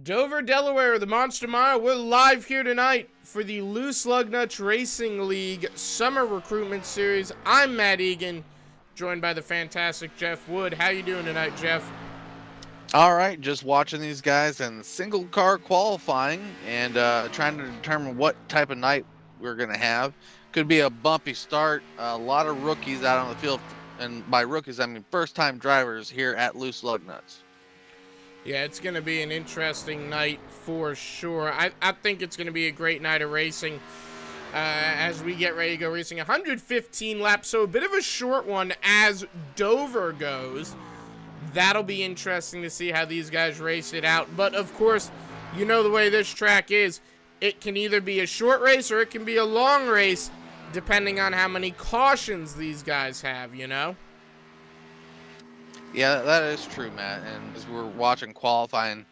Dover, Delaware, the Monster Mile. We're live here tonight for the Loose Lugnuts Racing League Summer Recruitment Series. I'm Matt Egan, joined by the fantastic Jeff Wood. How you doing tonight, Jeff? All right, just watching these guys in single car qualifying and trying to determine what type of night we're going to have. Could be a bumpy start. A lot of rookies out on the field, and by rookies I mean first-time drivers here at Loose Lugnuts. Yeah, it's going to be an interesting night for sure. I think it's going to be a great night of racing as we get ready to go racing. 115 laps, so a bit of a short one as Dover goes. That'll be interesting to see how these guys race it out. But, of course, you know the way this track is. It can either be a short race or it can be a long race, depending on how many cautions these guys have, you know? Yeah, that is true, Matt. And as we're watching qualifying,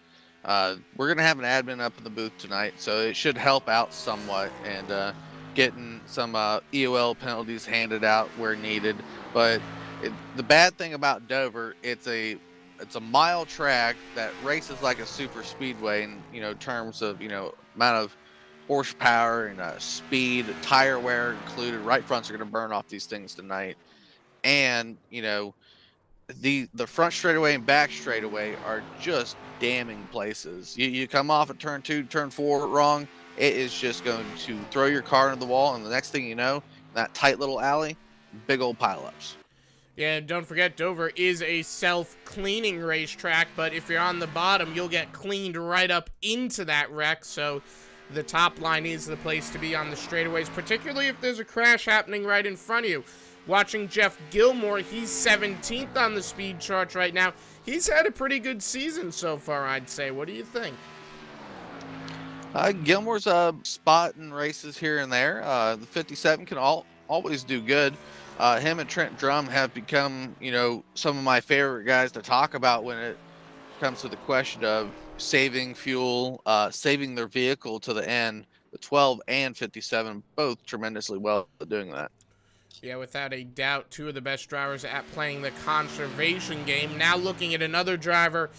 we're going to have an admin up in the booth tonight, so it should help out somewhat and getting some EOL penalties handed out where needed. But the bad thing about Dover, it's a mile track that races like a super speedway in terms of amount of horsepower and speed, tire wear included. Right fronts are going to burn off these things tonight, and the front straightaway and back straightaway are just damning places. You come off at turn 2, turn 4 wrong, it is just going to throw your car into the wall, and the next thing you know, that tight little alley, big old pileups. Yeah, don't forget, Dover is a self-cleaning racetrack, but if you're on the bottom, you'll get cleaned right up into that wreck, so the top line is the place to be on the straightaways, particularly if there's a crash happening right in front of you. Watching Jeff Gilmore, he's 17th on the speed charts right now. He's had a pretty good season so far, I'd say. What do you think? Gilmore's spotting races here and there. The 57 can always do good. Him and Trent Drum have become, some of my favorite guys to talk about when it comes to the question of saving fuel, saving their vehicle to the end. The 12 and 57 both tremendously well at doing that. Yeah, without a doubt, two of the best drivers at playing the conservation game. Now looking at another driver,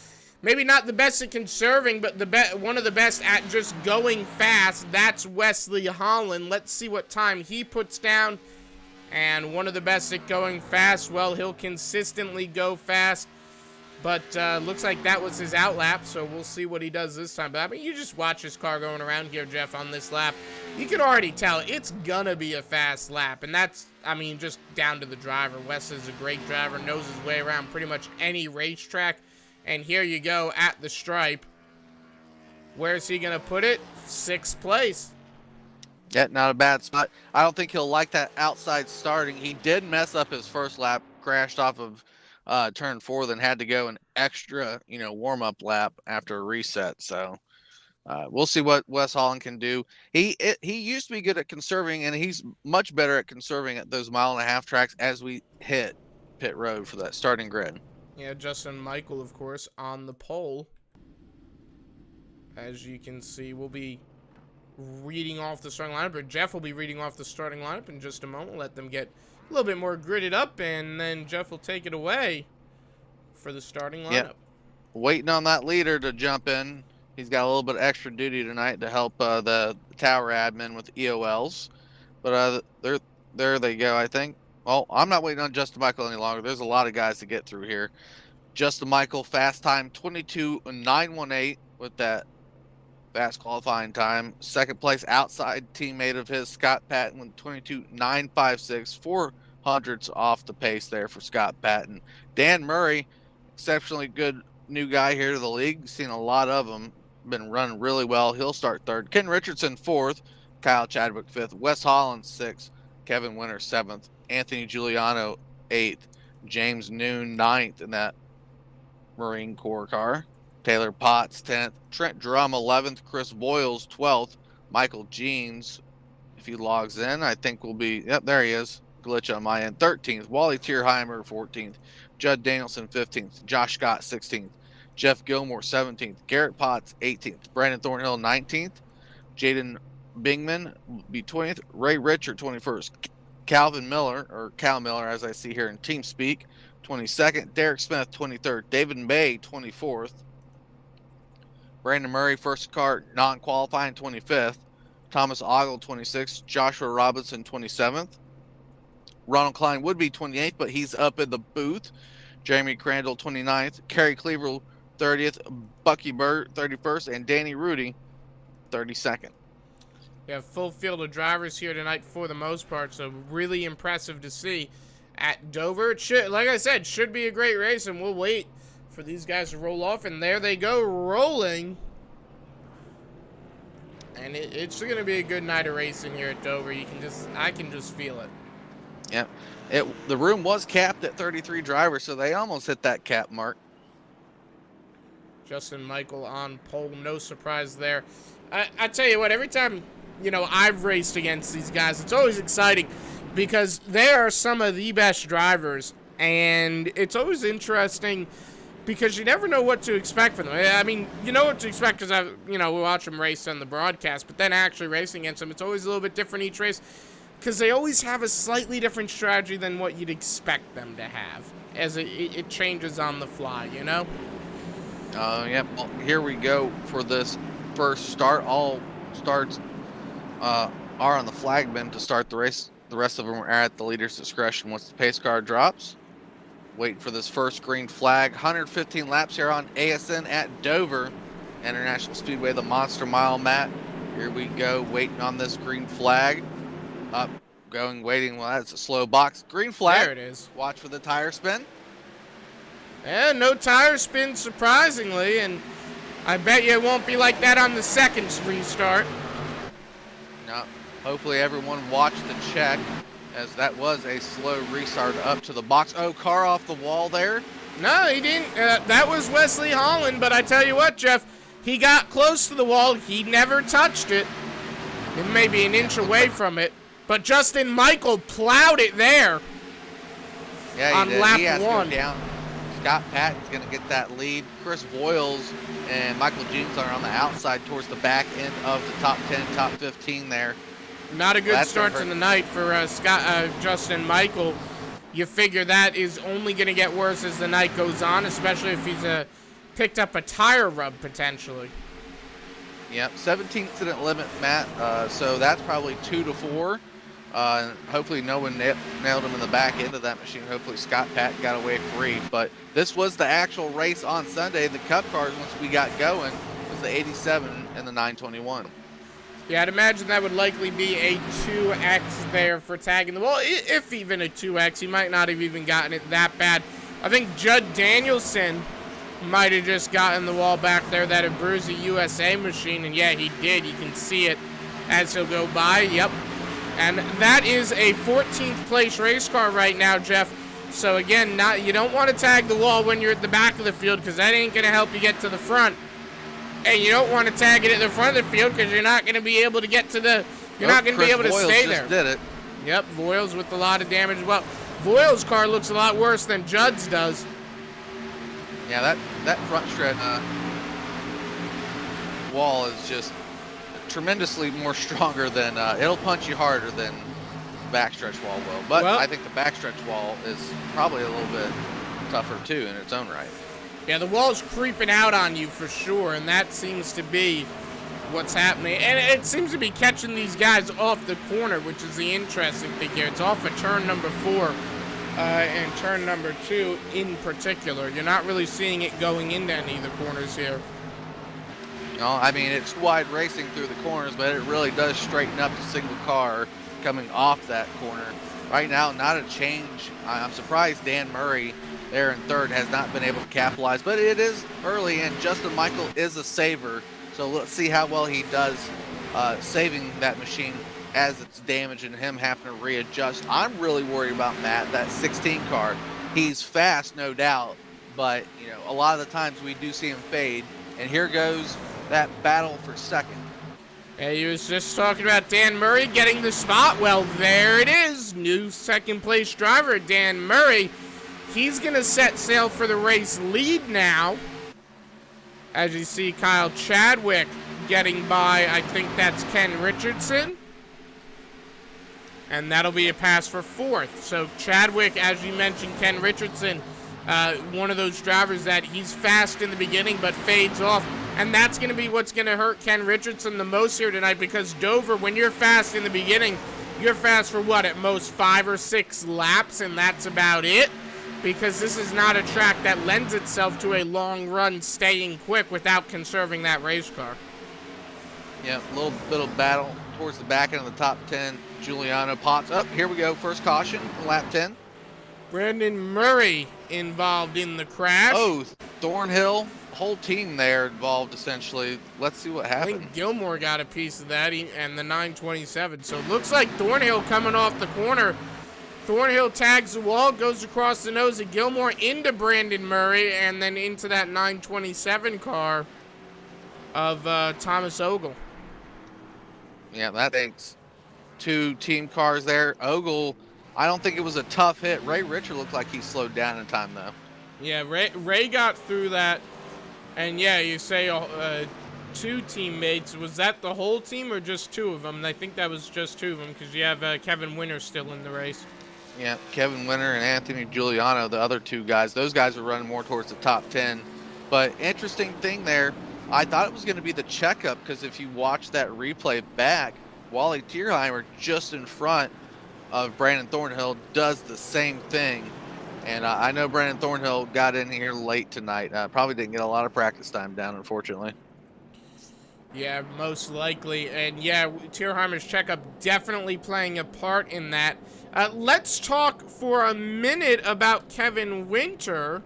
maybe not the best at conserving, but one of the best at just going fast. That's Wesley Holland. Let's see what time he puts down. And one of the best at going fast, well, he'll consistently go fast. But looks like that was his out lap, so we'll see what he does this time. But I mean, you just watch his car going around here, Jeff, on this lap. You can already tell it's gonna be a fast lap, and that's, just down to the driver. Wes is a great driver, knows his way around pretty much any racetrack. And here you go at the stripe. Where's he gonna put it? 6th place. Yeah, not a bad spot. I don't think he'll like that outside starting. He did mess up his first lap, crashed off of turn 4, then had to go an extra, warm-up lap after a reset. So we'll see what Wes Holland can do. He used to be good at conserving, and he's much better at conserving at those 1.5-mile tracks as we hit pit road for that starting grid. Yeah, Justin Michael, of course, on the pole. As you can see, we'll be reading off the starting lineup, or Jeff will be reading off the starting lineup in just a moment. We'll let them get a little bit more gridded up, and then Jeff will take it away for the starting lineup. Yep. Waiting on that leader to jump in. He's got a little bit of extra duty tonight to help the tower admin with EOLs. But there they go, I think. Well, I'm not waiting on Justin Michael any longer. There's a lot of guys to get through here. Justin Michael, fast time 22.918 with that fast qualifying time. Second place outside teammate of his, Scott Patton, with 22.956. 400s off the pace there for Scott Patton. Dan Murray, exceptionally good new guy here to the league. Seen a lot of them. Been running really well. He'll start 3rd. Ken Richardson 4th. Kyle Chadwick 5th. Wes Holland 6th. Kevin Winter 7th. Anthony Giuliano 8th. James Noon 9th in that Marine Corps car. Taylor Potts 10th. Trent Drum 11th. Chris Boyles 12th. Michael Jeans, if he logs in, I think will be, yep, there he is. Glitch on my end. 13th. Wally Tierheimer 14th. Judd Danielson 15th. Josh Scott 16th. Jeff Gilmore 17th. Garrett Potts 18th. Brandon Thornhill 19th. Jaden Bingman will be 20th. Ray Richard 21st. Calvin Miller, or Cal Miller as I see here in TeamSpeak, 22nd. Derek Smith 23rd. David May 24th. Brandon Murray, first car non-qualifying, 25th. Thomas Ogle, 26th. Joshua Robinson, 27th. Ronald Klein would be 28th, but he's up in the booth. Jeremy Crandall, 29th. Kerry Cleaver, 30th. Bucky Burt, 31st. And Danny Rudy, 32nd. We have full field of drivers here tonight for the most part, so really impressive to see at Dover. It should, like I said, should be a great race, and we'll wait for these guys to roll off, and there they go, rolling. And it's going to be a good night of racing here at Dover. I can just feel it. Yep. The room was capped at 33 drivers, so they almost hit that cap mark. Justin Michael on pole, no surprise there. I tell you what, every time, I've raced against these guys, it's always exciting because they are some of the best drivers, and it's always interesting because you never know what to expect from them. I mean, you know what to expect because we watch them race on the broadcast, but then actually racing against them, it's always a little bit different each race because they always have a slightly different strategy than what you'd expect them to have as it changes on the fly, Yep. Well, here we go for this first start. All starts are on the flag bin to start the race. The rest of them are at the leader's discretion once the pace car drops. Waiting for this first green flag. 115 laps here on ASN at Dover International Speedway, the Monster Mile, Matt. Here we go, waiting on this green flag. Up, going, waiting. Well, that's a slow box. Green flag. There it is. Watch for the tire spin. And no tire spin, surprisingly, and I bet you it won't be like that on the second restart. No, hopefully everyone watched the check, as that was a slow restart up to the box. Oh, car off the wall there. No, he didn't. That was Wesley Holland, but I tell you what, Jeff, he got close to the wall. He never touched it. It may be an inch away from it, but Justin Michael plowed it there. Yeah, on lap he has one. To go down. Scott Patton's going to get that lead. Chris Voiles and Michael Jeans are on the outside towards the back end of the top 10, top 15 there. Not a good start to the night for Justin Michael. You figure that is only going to get worse as the night goes on, especially if he's picked up a tire rub potentially. Yep, 17 incident limit, Matt. So that's probably 2 to 4. Hopefully no one nailed him in the back end of that machine. Hopefully Scott Patton got away free. But this was the actual race on Sunday. The Cup cars, once we got going, was the 87 and the 921. Yeah, I'd imagine that would likely be a 2X there for tagging the wall. If even a 2X, he might not have even gotten it that bad. I think Judd Danielson might have just gotten the wall back there, that Abruzzi USA machine. And yeah, he did. You can see it as he'll go by. Yep. And that is a 14th place race car right now, Jeff. So again, you don't want to tag the wall when you're at the back of the field because that ain't going to help you get to the front. And you don't want to tag it at the front of the field because you're not going to be able to get to the. You're not going to be able to stay there. Did it. Yep, Voiles with a lot of damage. Well, Voiles' car looks a lot worse than Judd's does. Yeah, that front stretch wall is just tremendously more stronger than it'll punch you harder than the backstretch wall will. But I think the backstretch wall is probably a little bit tougher too in its own right. Yeah, the wall's creeping out on you for sure, and that seems to be what's happening. And it seems to be catching these guys off the corner, which is the interesting thing here. It's off of turn number 4 and turn number 2 in particular. You're not really seeing it going into any of the corners here. No, I mean, it's wide racing through the corners, but it really does straighten up the single car coming off that corner. Right now, not a change. I'm surprised Dan Murray there in third has not been able to capitalize, but it is early, and Justin Michael is a saver. So let's see how well he does saving that machine as it's damaged and him having to readjust. I'm really worried about Matt, that 16 car. He's fast, no doubt, but a lot of the times we do see him fade. And here goes that battle for second. Yeah, he was just talking about Dan Murray getting the spot. Well, there it is. New second place driver, Dan Murray. He's going to set sail for the race lead now. As you see, Kyle Chadwick getting by, I think that's Ken Richardson. And that'll be a pass for fourth. So Chadwick, as you mentioned, Ken Richardson, one of those drivers that he's fast in the beginning but fades off. And that's going to be what's going to hurt Ken Richardson the most here tonight, because Dover, when you're fast in the beginning, you're fast for what, at most 5 or 6 laps, and that's about it. Because this is not a track that lends itself to a long run staying quick without conserving that race car. Yeah, a little bit of battle towards the back end of the top 10. Giuliano pops up. Here we go. First caution, lap 10. Brandon Murray involved in the crash. Oh, Thornhill, whole team there involved essentially. Let's see what I happened. think Gilmore got a piece of that, and the 927. So it looks like Thornhill coming off the corner. Thornhill tags the wall, goes across the nose of Gilmore into Brandon Murray, and then into that 927 car of Thomas Ogle. Yeah, that takes 2 team cars there. Ogle, I don't think it was a tough hit. Ray Richard looked like he slowed down in time, though. Yeah, Ray got through that. And yeah, you say 2 teammates. Was that the whole team or just 2 of them? I think that was just 2 of them, because you have Kevin Winter still in the race. Yeah, Kevin Winter and Anthony Giuliano, the other 2 guys. Those guys were running more towards the top 10. But interesting thing there, I thought it was going to be the checkup, because if you watch that replay back, Wally Tierheimer just in front of Brandon Thornhill does the same thing. And I know Brandon Thornhill got in here late tonight. Probably didn't get a lot of practice time down, unfortunately. Yeah, most likely. And yeah, Tierheimer's checkup definitely playing a part in that. Let's talk for a minute about Kevin Winter,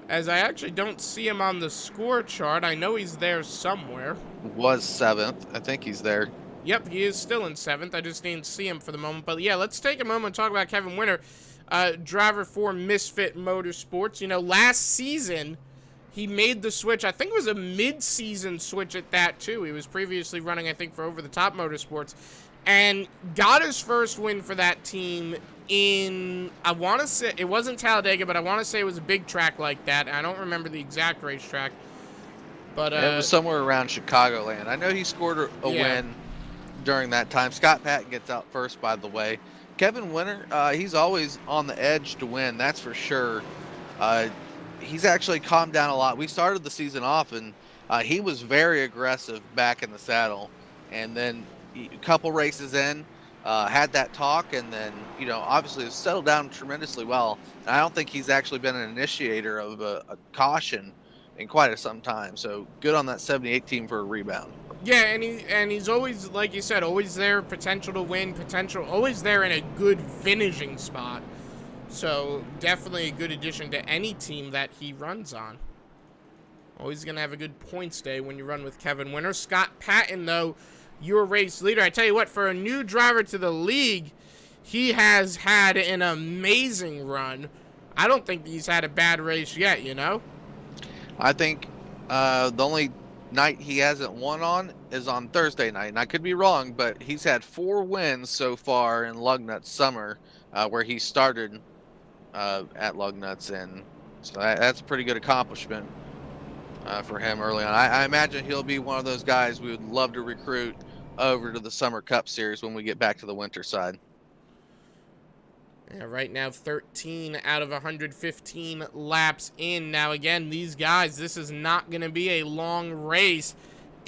as I actually don't see him on the score chart. I know he's there somewhere. Was 7th. I think he's there. Yep, he is still in 7th. I just didn't see him for the moment. But yeah, let's take a moment and talk about Kevin Winter, driver for Misfit Motorsports. You know, last season, he made the switch. I think it was a mid-season switch at that, too. He was previously running, I think, for Over the Top Motorsports. And got his first win for that team in, I want to say, it wasn't Talladega, but I want to say it was a big track like that. I don't remember the exact racetrack. But it was somewhere around Chicagoland. I know he scored a win during that time. Scott Patton gets out first, by the way. Kevin Winter, he's always on the edge to win, that's for sure. He's actually calmed down a lot. We started the season off, and he was very aggressive back in the saddle. And then a couple races in, had that talk, and then, you know, obviously has settled down tremendously well. And I don't think he's actually been an initiator of a caution in quite some time. So good on that 78 team for a rebound. Yeah, and he's always, like you said, always there, potential to win, always there in a good finishing spot. So definitely a good addition to any team that he runs on. Always going to have a good points day when you run with Kevin Winter. Scott Patton, though, your race leader. I tell you what, for a new driver to the league, he has had an amazing run. I don't think he's had a bad race yet, you know? I think the only night he hasn't won on is on Thursday night. And I could be wrong, but he's had 4 wins so far in Lugnuts summer, where he started at Lugnuts. And so that's a pretty good accomplishment for him early on. I imagine he'll be one of those guys we would love to recruit over to the Summer Cup Series when we get back to the winter side. Yeah, right now 13 out of 115 laps in. Now again, these guys, this is not going to be a long race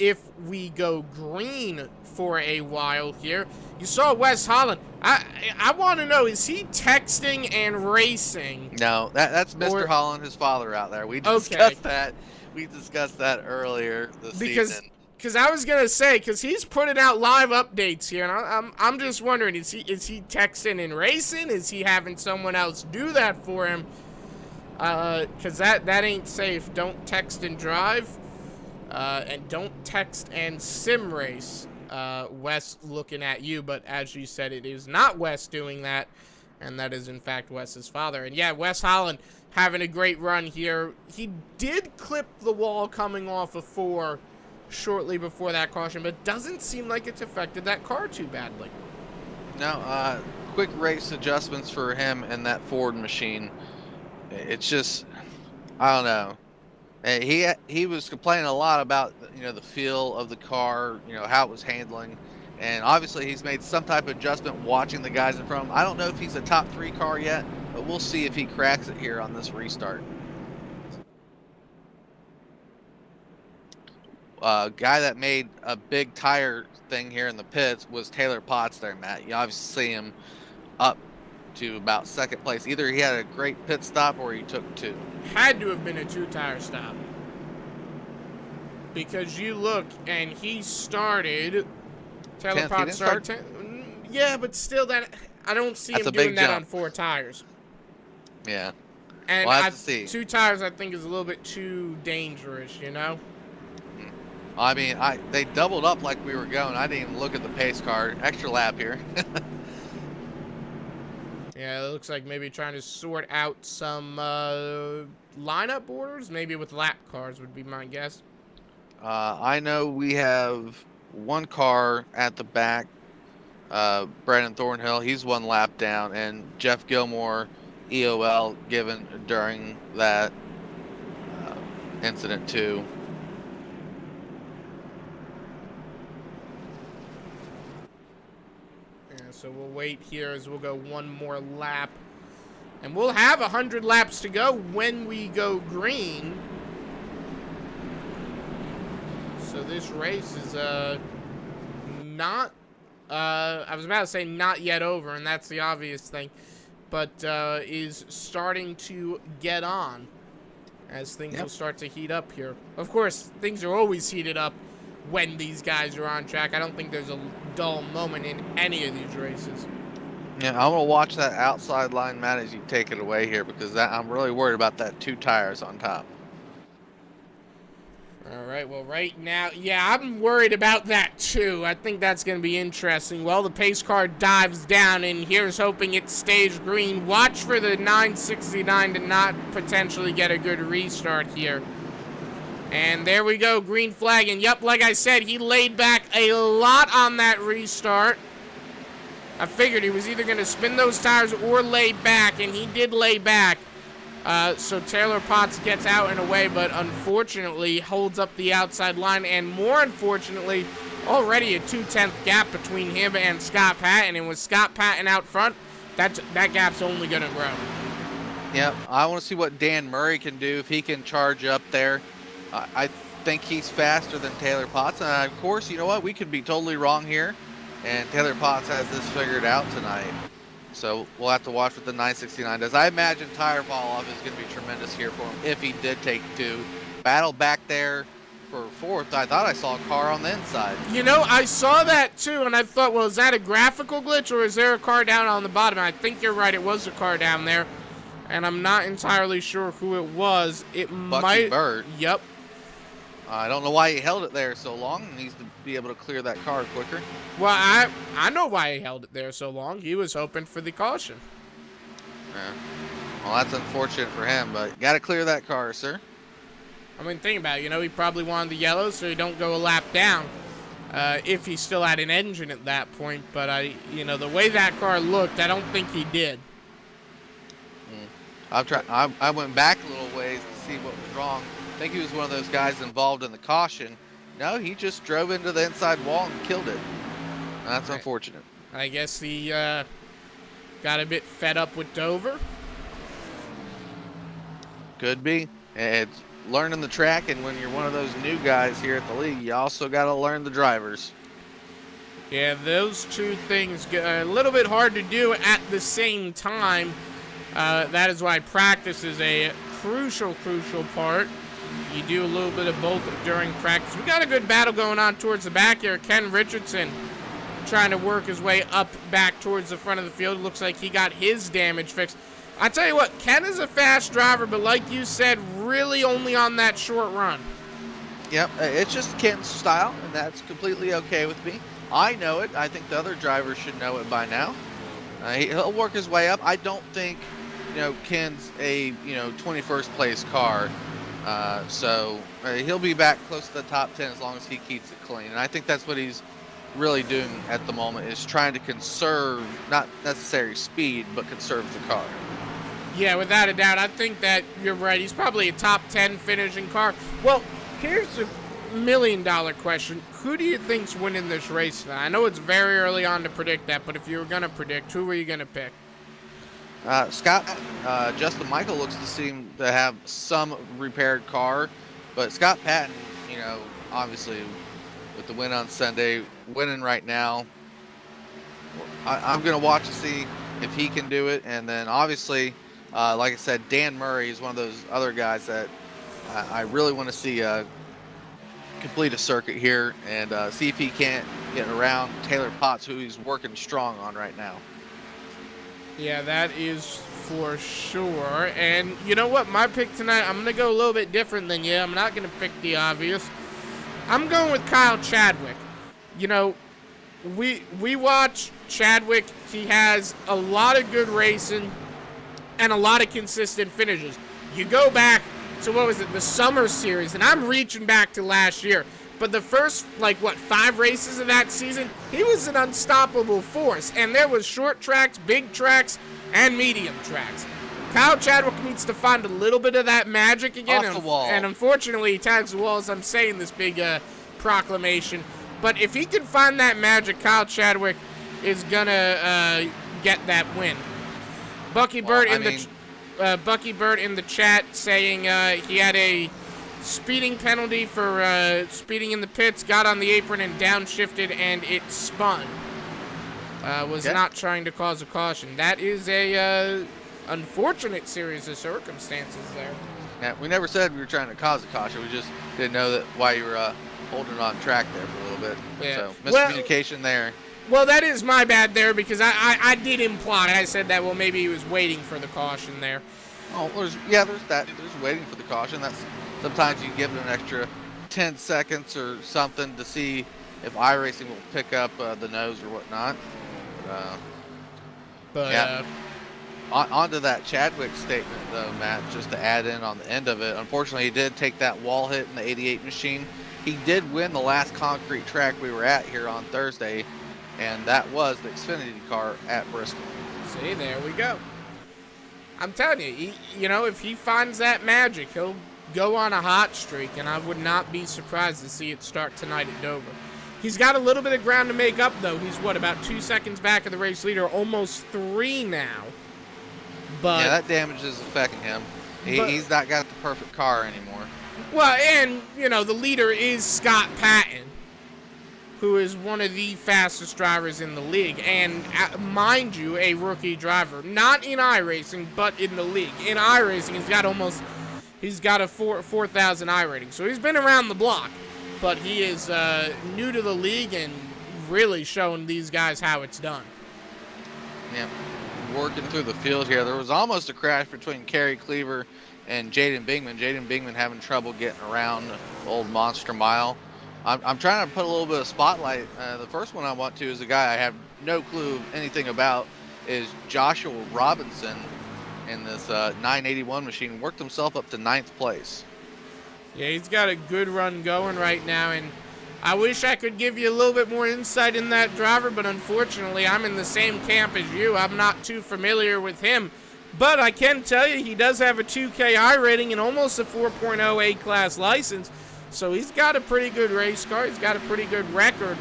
if we go green for a while here. You saw Wes Holland. I want to know, is he texting and racing? No, that's Mr. Holland, his father out there. We discussed that. We discussed that earlier this season. Because I was gonna say, because he's putting out live updates here, and I'm just wondering, is he texting and racing? Is he having someone else do that for him? Because that ain't safe. Don't text and drive, and don't text and sim race. Wes looking at you, but as you said, it is not Wes doing that, and that is in fact Wes's father. And yeah, Wes Holland having a great run here. He did clip the wall coming off of 4 shortly before that caution, but doesn't seem like it's affected that car too badly. No, quick race adjustments for him and that Ford machine. It's just, I don't know. He was complaining a lot about, you know, the feel of the car, you know, how it was handling, and obviously he's made some type of adjustment watching the guys in front of him. I don't know if he's a top 3 car yet, but we'll see if he cracks it here on this restart. Guy that made a big tire thing here in the pits was Taylor Potts there, Matt. You obviously see him up to about second place. Either he had a great pit stop or he took 2. Had to have been a 2-tire stop. Because you look, and he started... Taylor Potts started... Yeah, but still, that I don't see him doing that on 4 tires. Yeah. And we'll have to see. 2 tires, I think, is a little bit too dangerous, you know? I mean, they doubled up like we were going. I didn't even look at the pace car. Extra lap here. Yeah, it looks like maybe trying to sort out some lineup orders. Maybe with lap cars would be my guess. I know we have one car at the back. Brandon Thornhill, he's 1 lap down. And Jeff Gilmore, EOL, given during that incident too. So we'll wait here as we'll go 1 more lap. And we'll have 100 laps to go when we go green. So this race is not, I was about to say not yet over, and that's the obvious thing. But is starting to get on as things will start to heat up here. Of course, things are always heated up when these guys are on track. I don't think there's a dull moment in any of these races. Yeah, I'm going to watch that outside line, Matt, as you take it away here, because I'm really worried about that 2 tires on top. All right, well, right now, yeah, I'm worried about that, too. I think that's going to be interesting. Well, the pace car dives down, and here's hoping it stays green. Watch for the 969 to not potentially get a good restart here. And there we go, green flag. And yep, like I said, he laid back a lot on that restart. I figured he was either going to spin those tires or lay back, and he did lay back. So Taylor Potts gets out and away, but unfortunately holds up the outside line. And more unfortunately, already a 2/10 gap between him and Scott Patton. And with Scott Patton out front, that gap's only going to grow. Yep, I want to see what Dan Murray can do if he can charge up there. I think he's faster than Taylor Potts. And of course, you know what? We could be totally wrong here. And Taylor Potts has this figured out tonight. So we'll have to watch what the 969 does. I imagine tire fall off is going to be tremendous here for him if he did take 2. Battle back there for 4th. I thought I saw a car on the inside. You know, I saw that too, and I thought, well, is that a graphical glitch or is there a car down on the bottom? And I think you're right. It was a car down there. And I'm not entirely sure who it was. It Bucky Burt. Yep. I don't know why he held it there so long. He needs to be able to clear that car quicker. Well, I know why he held it there so long. He was hoping for the caution. Yeah. Well, that's unfortunate for him, but got to clear that car, sir. I mean, think about it. You know, he probably wanted the yellow so he don't go a lap down if he still had an engine at that point. But, you know, the way that car looked, I don't think he did. I went back a little ways to see what was wrong. I think he was one of those guys involved in the caution. No, he just drove into the inside wall and killed it. That's unfortunate. I guess he got a bit fed up with Dover. Could be. It's learning the track, and when you're one of those new guys here at the league, you also got to learn the drivers. Yeah, those 2 things get a little bit hard to do at the same time. That is why practice is a crucial part. You do a little bit of both during practice. We got a good battle going on towards the back here. Ken Richardson trying to work his way up back towards the front of the field. Looks like he got his damage fixed. I tell you what, Ken is a fast driver, but like you said, really only on that short run. Yep, it's just Ken's style, and that's completely okay with me. I know it. I think the other drivers should know it by now. He'll work his way up. I don't think, Ken's a, 21st place car. So he'll be back close to the top 10 as long as he keeps it clean. And I think that's what he's really doing at the moment, is trying to conserve, not necessarily speed, but conserve the car. Yeah, without a doubt. I think that you're right. He's probably a top 10 finishing car. Well, here's a $1 million question. Who do you think's winning this race now? I know it's very early on to predict that, but if you were going to predict, who were you going to pick? Scott, Justin Michael looks to seem to have some repaired car, but Scott Patton, obviously, with the win on Sunday, winning right now, I'm going to watch to see if he can do it. And then obviously, like I said, Dan Murray is one of those other guys that I really want to see complete a circuit here and see if he can't get around Taylor Potts, who he's working strong on right now. Yeah, that is for sure. And you know what? My pick tonight, I'm going to go a little bit different than you. I'm not going to pick the obvious. I'm going with Kyle Chadwick. You know, we watch Chadwick. He has a lot of good racing and a lot of consistent finishes. You go back to, the Summer Series, and I'm reaching back to last year. But the first, 5 races of that season, he was an unstoppable force. And there was short tracks, big tracks, and medium tracks. Kyle Chadwick needs to find a little bit of that magic again. Off the wall. And unfortunately, he tags the wall as I'm saying this big proclamation. But if he can find that magic, Kyle Chadwick is going to get that win. Bucky Bird in the chat saying he had a speeding penalty for speeding in the pits, got on the apron and downshifted, and it spun. Not trying to cause a caution. That is a unfortunate series of circumstances there. Yeah, we never said we were trying to cause a caution. We just didn't know that why you were holding on track there for a little bit. Yeah. So miscommunication there. Well, that is my bad there because I did imply. I said that, maybe he was waiting for the caution there. Oh, there's that. There's waiting for the caution. That's sometimes you give it an extra 10 seconds or something to see if iRacing will pick up the nose or whatnot. Onto that Chadwick statement, though, Matt, just to add in on the end of it. Unfortunately, he did take that wall hit in the 88 machine. He did win the last concrete track we were at here on Thursday, and that was the Xfinity car at Bristol. See, there we go. I'm telling you, if he finds that magic, he'll go on a hot streak, and I would not be surprised to see it start tonight at Dover. He's got a little bit of ground to make up, though. He's, about 2 seconds back of the race leader, almost 3 now. But yeah, that damage is affecting him. He's not got the perfect car anymore. Well, and, the leader is Scott Patton, who is one of the fastest drivers in the league. And, mind you, a rookie driver. Not in iRacing, but in the league. In iRacing, he's got a 4,000 I rating. So he's been around the block. But he is new to the league and really showing these guys how it's done. Yeah, working through the field here. There was almost a crash between Kerry Cleaver and Jaden Bingman. Jaden Bingman having trouble getting around the old Monster Mile. I'm trying to put a little bit of spotlight. The first one I want to is a guy I have no clue anything about is Joshua Robinson in this 981 machine. Worked himself up to 9th place. Yeah, he's got a good run going right now, and I wish I could give you a little bit more insight in that driver, but unfortunately I'm in the same camp as you. I'm not too familiar with him, but I can tell you he does have a 2K I rating and almost a 4.0 A-class license, so he's got a pretty good race car. He's got a pretty good record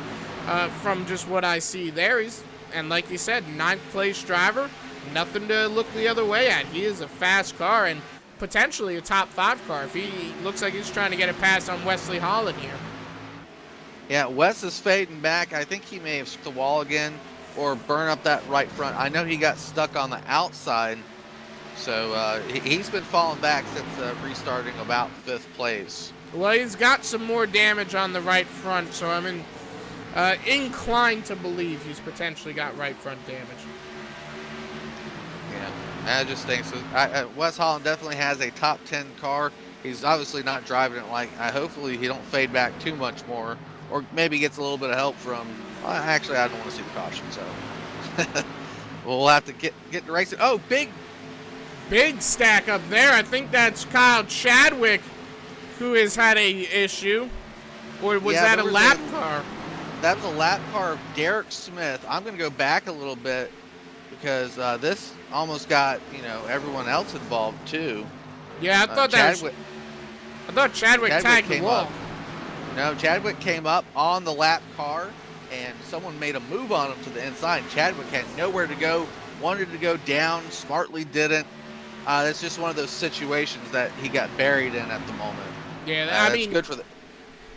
from just what I see there. And like you said, 9th place driver, nothing to look the other way at. He is a fast car and potentially a top 5 car if he looks like he's trying to get a pass on Wesley Holland here. Yeah, Wes is fading back. I think he may have struck the wall again or burn up that right front. I know he got stuck on the outside, so he's been falling back since restarting about 5th place. Well, he's got some more damage on the right front, so I'm inclined to believe he's potentially got right front damage. Yeah, I just think so. Wes Holland definitely has a top 10 car. He's obviously not driving it like. Hopefully he don't fade back too much more, or maybe gets a little bit of help from. Actually, I don't want to see the caution, so we'll have to get the racing. Oh, big stack up there. I think that's Kyle Chadwick who has had a issue, or was that a lap car? That was a lap car of Derek Smith. I'm going to go back a little bit because this almost got everyone else involved too. Yeah, I thought Chadwick tagged the wall. No, Chadwick came up on the lap car, and someone made a move on him to the inside. Chadwick had nowhere to go, wanted to go down, smartly didn't. It's just one of those situations that he got buried in at the moment. Yeah, I mean, good for the.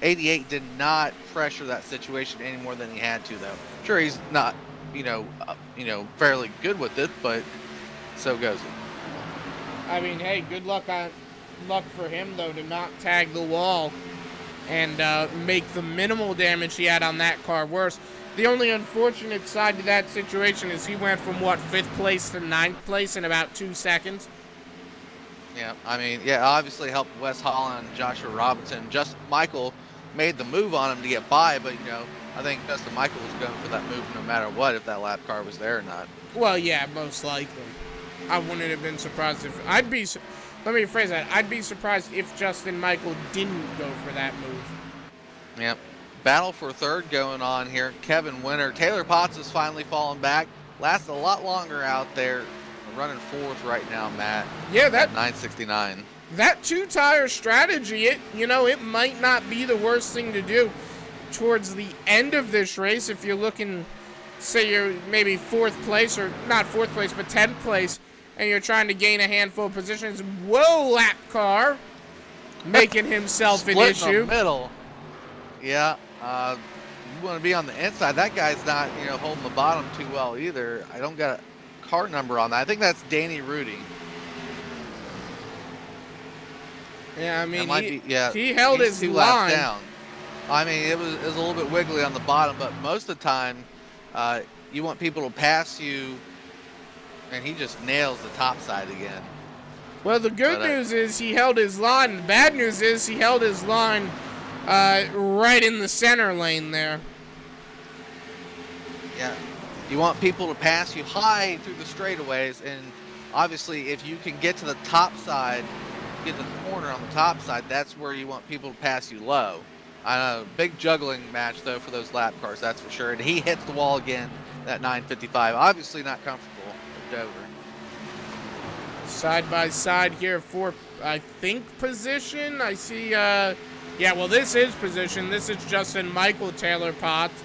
88 did not pressure that situation any more than he had to, though. Sure, he's not, fairly good with it, but so goes it. I mean, hey, good luck for him though to not tag the wall and make the minimal damage he had on that car worse. The only unfortunate side to that situation is he went from, 5th place to 9th place in about 2 seconds. Yeah, I mean, obviously helped Wes Holland and Joshua Robinson. Just Michael made the move on him to get by, but, I think Justin Michael was going for that move no matter what, if that lap car was there or not. Well, yeah, most likely. I wouldn't have been surprised if... let me rephrase that. I'd be surprised if Justin Michael didn't go for that move. Yep. Battle for third going on here. Kevin Winter. Taylor Potts is finally falling back. Lasted a lot longer out there. Running fourth right now, Matt. Yeah, that 969. That 2-tire strategy, it might not be the worst thing to do towards the end of this race. If you're looking, say you're maybe 4th place, or not 4th place, but 10th place, and you're trying to gain a handful of positions. Whoa, lap car, making himself an issue. In the middle. Yeah, you want to be on the inside. That guy's not, holding the bottom too well either. I don't got a car number on that. I think that's Danny Rudy. Yeah, I mean, he held his 2 line. laps down. I mean, it was a little bit wiggly on the bottom, but most of the time, you want people to pass you, and he just nails the top side again. Well, the good news is he held his line. The bad news is he held his line right in the center lane there. Yeah, you want people to pass you high through the straightaways, and obviously if you can get to the top side, get to the corner on the top side, that's where you want people to pass you low. Big juggling match, though, for those lap cars, that's for sure. And he hits the wall again, that 955. Obviously not comfortable with Dover. Side by side here for, I think, position. I see, this is position. This is Justin Michael Taylor Potts.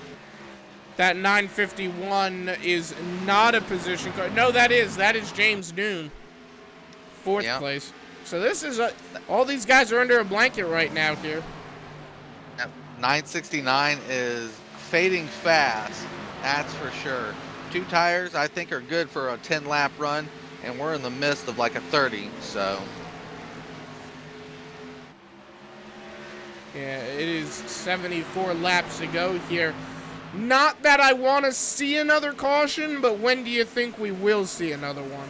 That 951 is not a position car. No, that is James Noon. 4th place. So this is, all these guys are under a blanket right now here. 969 is fading fast, that's for sure. 2 tires, I think, are good for a 10-lap run, and we're in the midst of like a 30, so. Yeah, it is 74 laps to go here. Not that I want to see another caution, but when do you think we will see another one?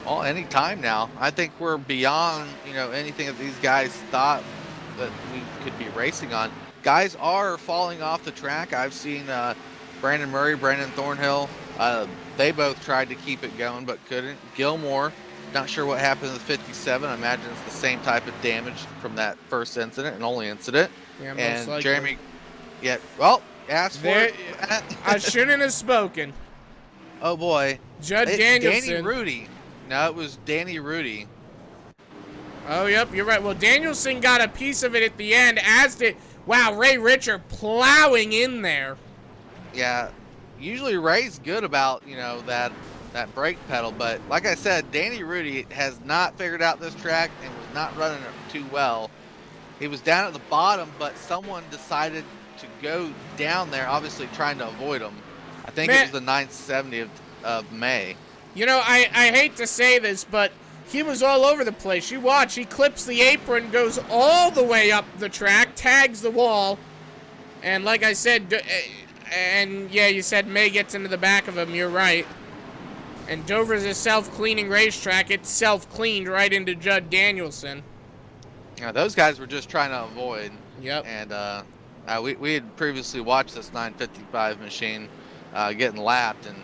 Well, any time now. I think we're beyond, anything that these guys thought that we could be racing on. Guys are falling off the track. I've seen Brandon Murray, Brandon Thornhill. They both tried to keep it going but couldn't. Gilmore, not sure what happened to the 57. I imagine it's the same type of damage from that first incident and only incident. Yeah, most and likely. Jeremy, asked for it. I shouldn't have spoken. Oh boy. Judd It's Danielson. Danny Rudy. No, it was Danny Rudy. Oh, yep, you're right. Well, Danielson got a piece of it at the end, as did... Wow, Ray Richard plowing in there. Yeah, usually Ray's good about, that brake pedal, but like I said, Danny Rudy has not figured out this track and was not running it too well. He was down at the bottom, but someone decided to go down there, obviously trying to avoid him. I think it was the 970 of May. I hate to say this, but he was all over the place. You watch, he clips the apron, goes all the way up the track, tags the wall, and like I said, you said May gets into the back of him, you're right. And Dover's a self-cleaning racetrack. It's self-cleaned right into Judd Danielson. Yeah, those guys were just trying to avoid. Yep. And we had previously watched this 955 machine getting lapped, and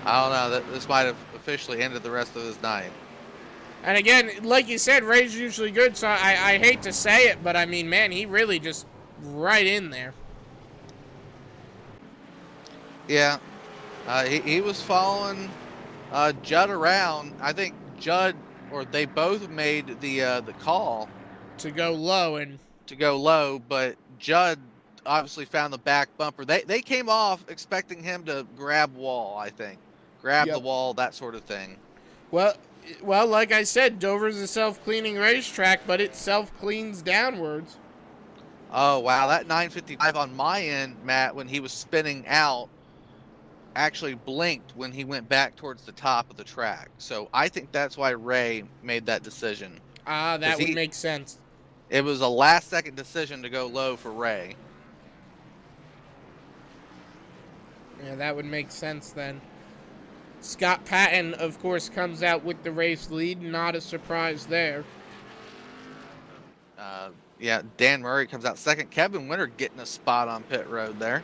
I don't know, this might have officially ended the rest of his night. And again, like you said, Ray's usually good, so I hate to say it, but I mean, man, he really just right in there. Yeah, he was following Judd around. I think Judd, or they both made the call to go low, but Judd obviously found the back bumper. They came off expecting him to grab wall, I think. Grab the wall, that sort of thing. Well, like I said, Dover's a self-cleaning racetrack, but it self-cleans downwards. Oh, wow. That 955 on my end, Matt, when he was spinning out, actually blinked when he went back towards the top of the track. So I think that's why Ray made that decision. Ah, Because that would make sense. it was a last second decision to go low for Ray. Yeah, that would make sense then. Scott Patton, of course, comes out with the race lead. Not a surprise there. Yeah, Dan Murray comes out second. Kevin Winter getting a spot on pit road there.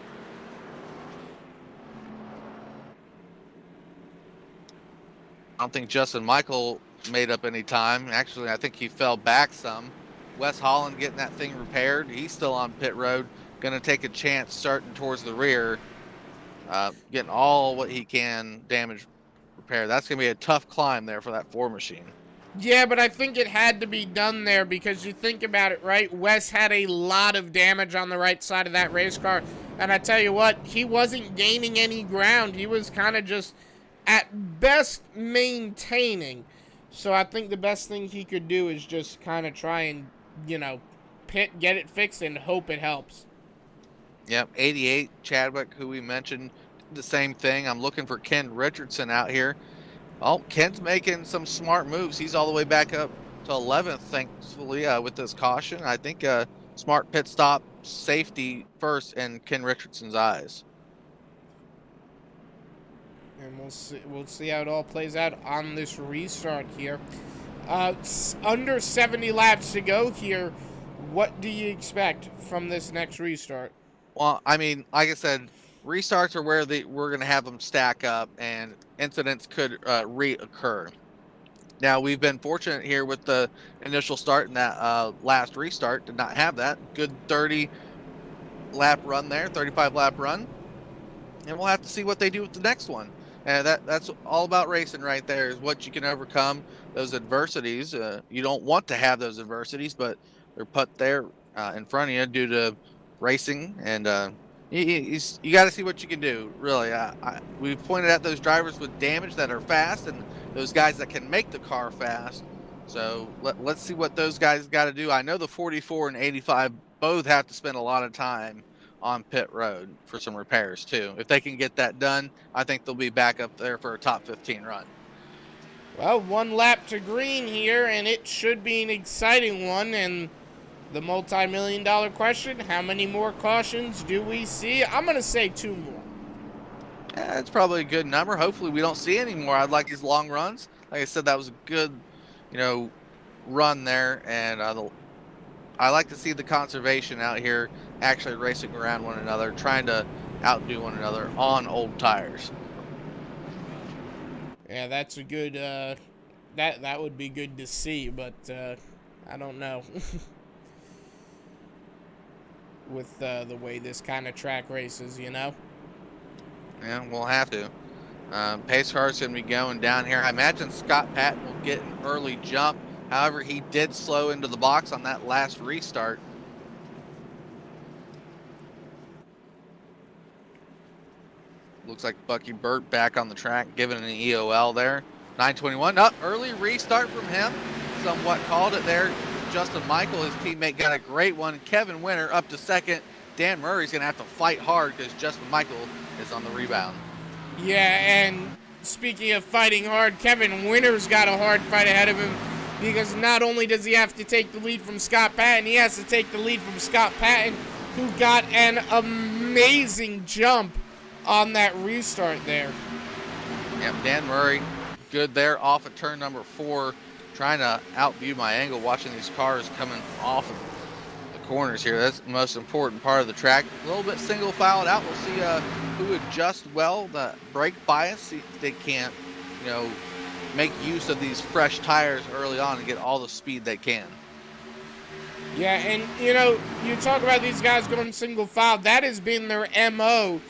I don't think Justin Michael made up any time. Actually, I think he fell back some. Wes Holland getting that thing repaired. He's still on pit road. Going to take a chance starting towards the rear. Getting all what he can damage repair. That's going to be a tough climb there for that 4 machine. Yeah, but I think it had to be done there because you think about it, right? Wes had a lot of damage on the right side of that race car. And I tell you what, he wasn't gaining any ground. He was kind of just, at best, maintaining. So I think the best thing he could do is just kind of try and, pit, get it fixed, and hope it helps. Yep, 88, Chadwick, who we mentioned, the same thing. I'm looking for Ken Richardson out here. Well, Ken's making some smart moves. He's all the way back up to 11th, thankfully, with this caution. I think smart pit stop, safety first in Ken Richardson's eyes. And we'll see how it all plays out on this restart here. Under 70 laps to go here. What do you expect from this next restart? Well, I mean, like I said, restarts are where we're going to have them stack up, and incidents could reoccur. Now, we've been fortunate here with the initial start and that last restart did not have that. Good 30-lap run there, 35-lap run. And we'll have to see what they do with the next one. And that's all about racing right there, is what you can overcome those adversities. You don't want to have those adversities, but they're put there in front of you due to racing, and you got to see what you can do, really. We've pointed out those drivers with damage that are fast and those guys that can make the car fast. So let's see what those guys got to do. I know the 44 and 85 both have to spend a lot of time on pit road for some repairs too. If they can get that done, I think they'll be back up there for a top 15 run. Well, 1 lap to green here, and it should be an exciting one. And the multi-million-dollar question, how many more cautions do we see? I'm going to say 2 more. That's probably a good number. Hopefully we don't see any more. I'd like these long runs. Like I said, that was a good, run there, and I like to see the conservation out here actually racing around one another, trying to outdo one another on old tires. Yeah, that's a good, that would be good to see, but I don't know. With the way this kind of track races, Yeah, we'll have to. Pace car's going to be going down here. I imagine Scott Patton will get an early jump. However, he did slow into the box on that last restart. Looks like Bucky Burt back on the track, giving an EOL there. 921, early restart from him. Somewhat called it there. Justin Michael, his teammate, got a great one. Kevin Winter up to second. Dan Murray's going to have to fight hard because Justin Michael is on the rebound. Yeah, and speaking of fighting hard, Kevin Winter's got a hard fight ahead of him because not only does he have to take the lead from Scott Patton, he has to take the lead from Scott Patton, who got an amazing jump on that restart there. Yeah, Dan Murray, good there off of turn number 4, trying to outview my angle, watching these cars coming off of the corners here. That's the most important part of the track. A little bit single filed out. We'll see who adjusts well the brake bias, see if they can't, make use of these fresh tires early on and get all the speed they can. Yeah, and you talk about these guys going single file. That has been their MO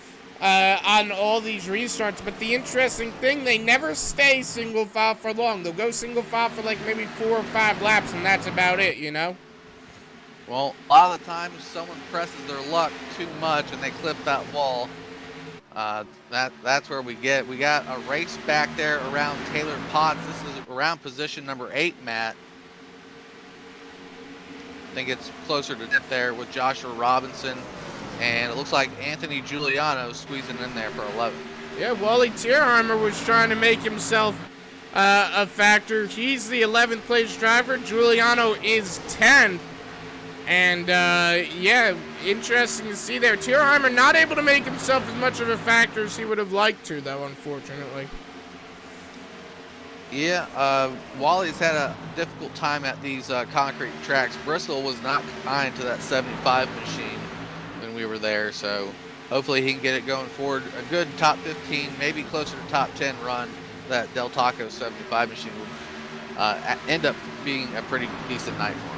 on all these restarts. But the interesting thing, they never stay single file for long. They'll go single file for like maybe 4 or 5 laps, and that's about it, Well, a lot of the time, someone presses their luck too much and they clip that wall. That's where we got a race back there around Taylor Potts. This is around position number 8, Matt. I think it's closer to 10th there with Joshua Robinson. And it looks like Anthony Giuliano squeezing in there for 11th. Yeah, Wally Tierheimer was trying to make himself a factor. He's the 11th place driver. Giuliano is 10th. And, yeah, interesting to see there. Tierheimer not able to make himself as much of a factor as he would have liked to, though, unfortunately. Yeah, Wally's had a difficult time at these concrete tracks. Bristol was not kind to that 75 machine when we were there, so hopefully he can get it going forward. A good top 15, maybe closer to top 10 run. That Del Taco 75 machine would end up being a pretty decent night for him.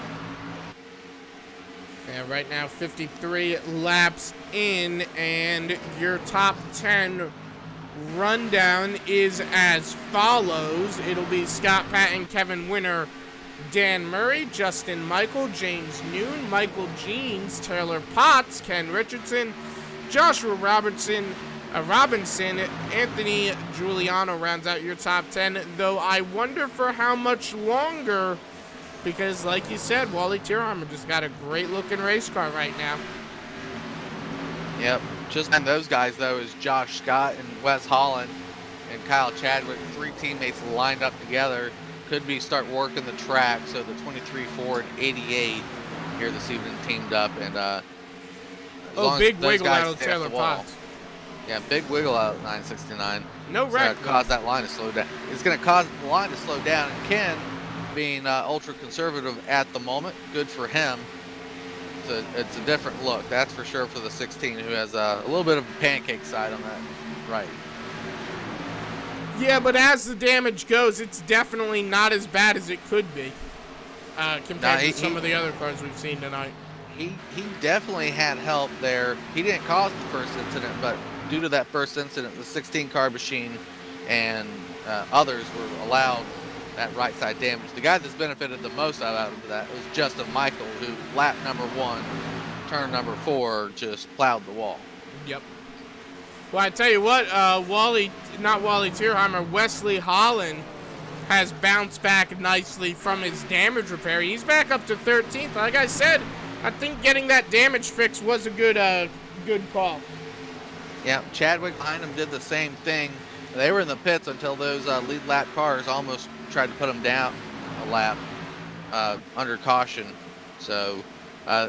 Yeah, right now 53 laps in, and your top 10 rundown is as follows. It'll be Scott Patton, Kevin Winter, Dan Murray, Justin Michael, James Noon, Michael Jeans, Taylor Potts, Ken Richardson, Joshua Robinson, Anthony Giuliano rounds out your top 10, though I wonder for how much longer, because like you said, Wally Tierheimer just got a great looking race car right now. Yep. Just and those guys, though, is Josh Scott and Wes Holland and Kyle Chadwick, 3 teammates lined up together. Could be start working the track. So the 23 Ford 88 here this evening teamed up. And big wiggle out of Taylor Potts. Yeah, big wiggle out at 969. No wreck. Cause that line to slow down. It's going to cause the line to slow down. And Ken, being ultra conservative at the moment, good for him. It's a different look, that's for sure, for the 16, who has a little bit of a pancake side on that right. Yeah, but as the damage goes, it's definitely not as bad as it could be compared to some of the other cars we've seen tonight. He definitely had help there. He didn't cause the first incident, but due to that first incident, the 16 car machine and others were allowed that right side damage. The guy that's benefited the most out of that was Justin Michael, who lap number 1, turn number 4, just plowed the wall. Yep. Well, I tell you what, Wally Tierheimer, Wesley Holland has bounced back nicely from his damage repair. He's back up to 13th. Like I said, I think getting that damage fix was a good call. Yeah, Chadwick behind him did the same thing. They were in the pits until those lead lap cars almost tried to put them down a lap under caution. So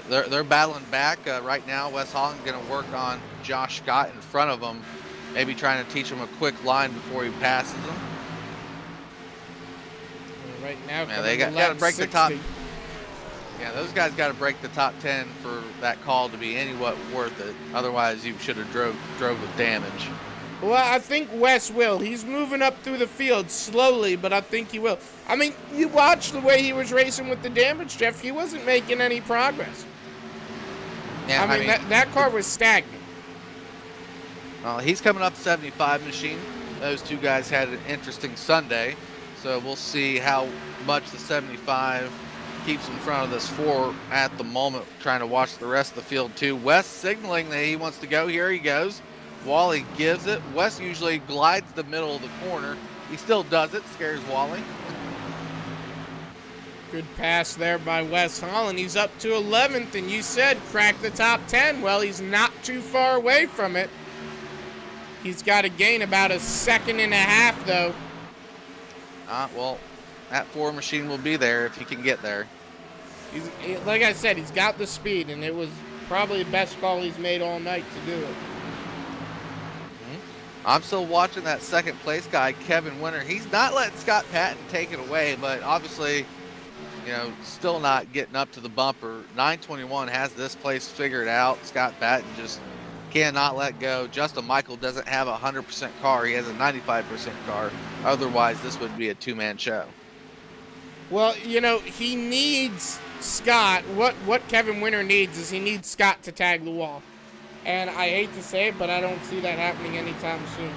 they're battling back right now. Wes Holland going to work on Josh Scott in front of him, maybe trying to teach him a quick line before he passes him. Right now, yeah, they got to break 60. The top. Yeah, those guys got to break the top 10 for that call to be anywhat worth it. Otherwise, you should have drove with damage. Well, I think Wes will. He's moving up through the field slowly, but I think he will. I mean, you watch the way he was racing with the damage, Jeff. He wasn't making any progress. Yeah, I mean that car was stagnant. Well, he's coming up 75 machine. Those two guys had an interesting Sunday, so we'll see how much the 75 keeps in front of this 4 at the moment. Trying to watch the rest of the field too. Wes signaling that he wants to go. Here he goes. Wally gives it. Wes usually glides the middle of the corner. He still does it. Scares Wally. Good pass there by Wes Holland. He's up to 11th, and you said crack the top 10. Well, he's not too far away from it. He's got to gain about a second and a half, though. Well, that 4 machine will be there if he can get there. Like I said, he's got the speed, and it was probably the best call he's made all night to do it. I'm still watching that second place guy, Kevin Winter. He's not letting Scott Patton take it away, but obviously, still not getting up to the bumper. 921 has this place figured out. Scott Patton just cannot let go. Justin Michael doesn't have a 100% car. He has a 95% car. Otherwise, this would be a 2-man show. Well, he needs Scott. What Kevin Winter needs is he needs Scott to tag the wall. And I hate to say it, but I don't see that happening anytime soon,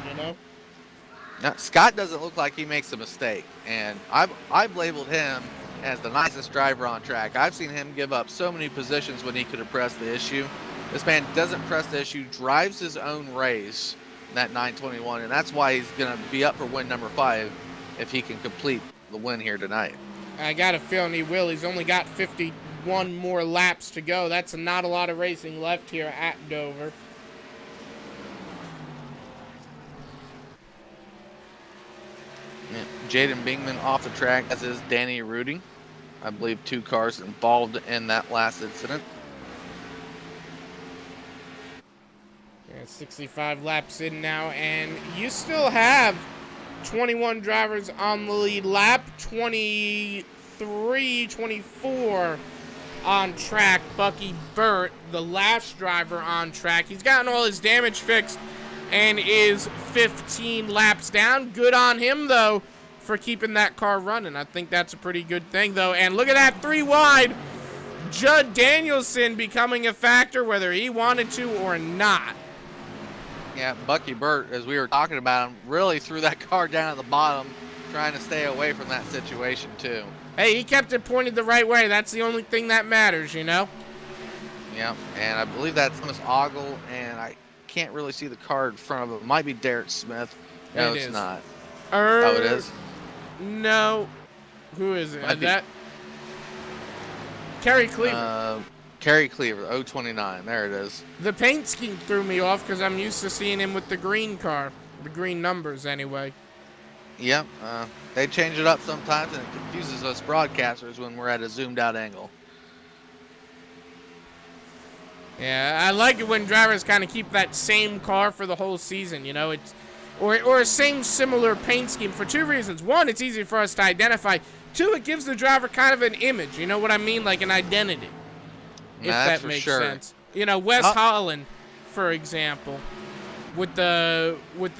Now, Scott doesn't look like he makes a mistake. And I've labeled him as the nicest driver on track. I've seen him give up so many positions when he could have pressed the issue. This man doesn't press the issue, drives his own race in that 921, and that's why he's going to be up for win number 5 if he can complete the win here tonight. I got a feeling he will. He's only got 21 more laps to go. That's not a lot of racing left here at Dover. Yeah. Jaden Bingman off the track, as is Danny Rudy. I believe 2 cars involved in that last incident. Yeah, 65 laps in now, and you still have 21 drivers on the lead lap, 23, 24 on track. Bucky Burt, the last driver on track. He's gotten all his damage fixed and is 15 laps down. Good on him, though, for keeping that car running. I think that's a pretty good thing, though. And look at that, 3 wide. Judd Danielson becoming a factor whether he wanted to or not. Yeah, Bucky Burt, as we were talking about him, really threw that car down at the bottom, trying to stay away from that situation, too. Hey, he kept it pointed the right way. That's the only thing that matters, you know? Yeah, and I believe that's Thomas Ogle, and I can't really see the car in front of him. It might be Derek Smith. No, it's not. Oh, it is? No. Who is it? Kerry Cleaver. Kerry Cleaver, 029. There it is. The paint scheme threw me off because I'm used to seeing him with the green car. The green numbers, anyway. Yep. They change it up sometimes, and it confuses us broadcasters when we're at a zoomed-out angle. Yeah, I like it when drivers kind of keep that same car for the whole season, you know? It's or a same similar paint scheme for 2 reasons. 1, it's easy for us to identify. 2, it gives the driver kind of an image, you know what I mean? Like an identity. If that makes sense. You know, Wes Holland, for example, with the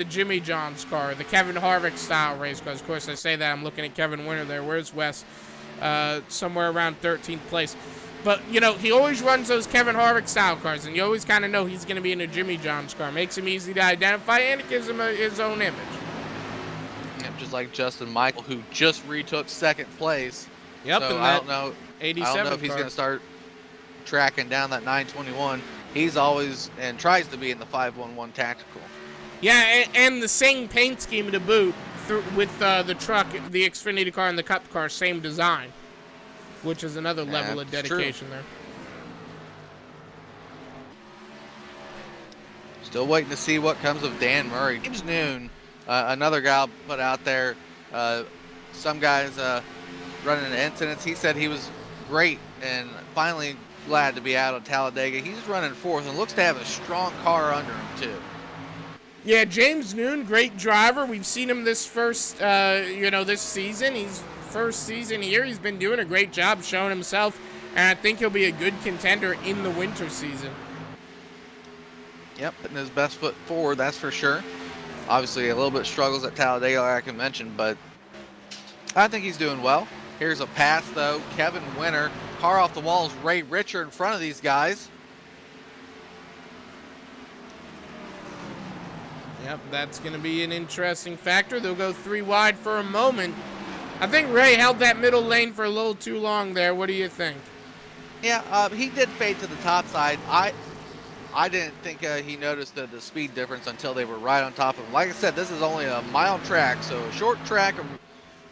Jimmy John's car, the Kevin Harvick style race cars. Of course, I say that, I'm looking at Kevin Winter there. Where's Wes? Somewhere around 13th place. But, you know, he always runs those Kevin Harvick style cars, and you always kind of know he's going to be in a Jimmy John's car. Makes him easy to identify, and it gives him his own image. Yep, just like Justin Michael, who just retook 2nd place. Yep, so I don't know if he's going to start tracking down that 921. He's always and tries to be in the 511 tactical. Yeah, and the same paint scheme to boot with the truck, the Xfinity car, and the Cup car, same design, which is another level of dedication there. Still waiting to see what comes of Dan Murray. James Noon, another guy I'll put out there. Some guys running incidents. He said he was great and finally glad to be out of Talladega. He's running 4th and looks to have a strong car under him, too. Yeah, James Noon, great driver. We've seen him this first, this season. He's first season here. He's been doing a great job showing himself, and I think he'll be a good contender in the winter season. Yep, putting his best foot forward, that's for sure. Obviously, a little bit struggles at Talladega, like I mentioned, but I think he's doing well. Here's a pass, though. Kevin Winter, car off the walls. Ray Richer in front of these guys. Yep, that's going to be an interesting factor. They'll go 3 wide for a moment. I think Ray held that middle lane for a little too long there. What do you think? Yeah, he did fade to the top side. I didn't think he noticed the speed difference until they were right on top of him. Like I said, this is only a mile track, so a short track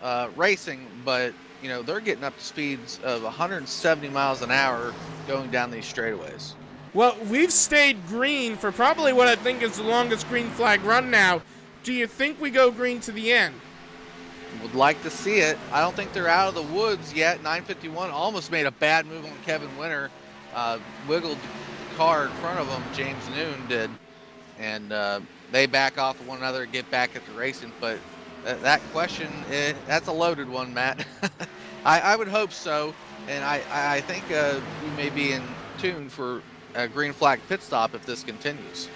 of racing, but you know they're getting up to speeds of 170 miles an hour going down these straightaways. Well, we've stayed green for probably what I think is the longest green flag run now. Do you think we go green to the end? Would like to see it. I don't think they're out of the woods yet. 951 almost made a bad move on Kevin Winter. Wiggled the car in front of him, James Noon did. And they back off of one another and get back at the racing. But that question, that's a loaded one, Matt. I would hope so. And I think we may be in tune for a green flag pit stop if this continues.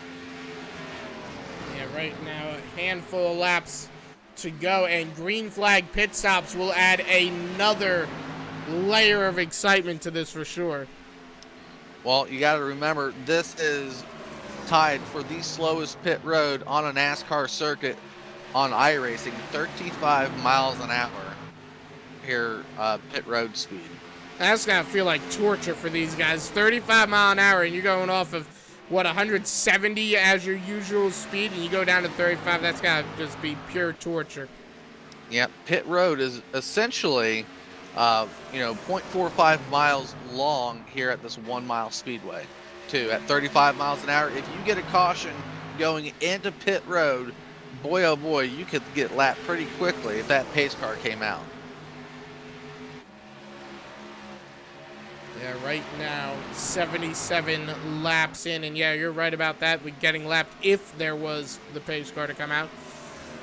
Yeah, right now a handful of laps to go, and green flag pit stops will add another layer of excitement to this for sure. Well, you got to remember, this is tied for the slowest pit road on a NASCAR circuit on iRacing, 35 miles an hour here, pit road speed. That's going to feel like torture for these guys. 35 mile an hour, and you're going off of, 170 as your usual speed, and you go down to 35. That's got to just be pure torture. Yeah, pit road is essentially 0.45 miles long here at this 1 mile speedway. Too, at 35 miles an hour, if you get a caution going into pit road, boy oh boy, you could get lapped pretty quickly if that pace car came out. Yeah, right now, 77 laps in, and yeah, you're right about that. We're getting lapped if there was the pace car to come out.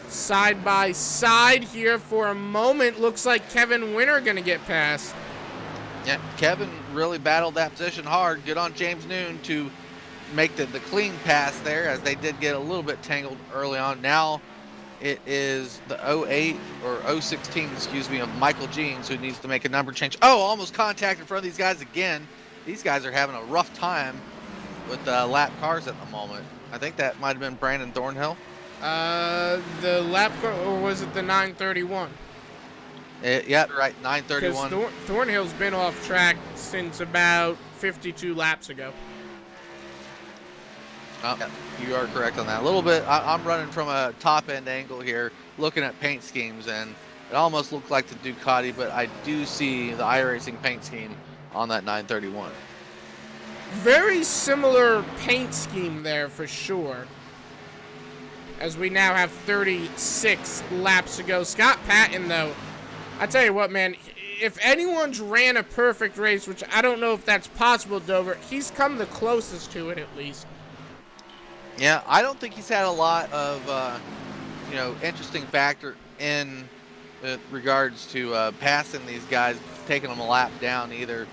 Side by side here for a moment. Looks like Kevin Winter going to get past. Yeah, Kevin really battled that position hard. Good on James Noon to make the clean pass there, as they did get a little bit tangled early on. Now it is the 08 or 016, excuse me, of Michael Jeans who needs to make a number change. Oh, almost contact in front of these guys again. These guys are having a rough time with lap cars at the moment. I think that might have been Brandon Thornhill. The lap car, or was it the 931? Yeah, right, 931. Because Thornhill's been off track since about 52 laps ago. Yeah, you are correct on that. A little bit, I'm running from a top-end angle here, looking at paint schemes, and it almost looked like the Ducati, but I do see the iRacing paint scheme on that 931. Very similar paint scheme there for sure. As we now have 36 laps to go. Scott Patton, though, I tell you what, man, if anyone's ran a perfect race, which I don't know if that's possible, Dover, he's come the closest to it at least. Yeah, I don't think he's had a lot of, interesting factor in regards to passing these guys, taking them a lap down either.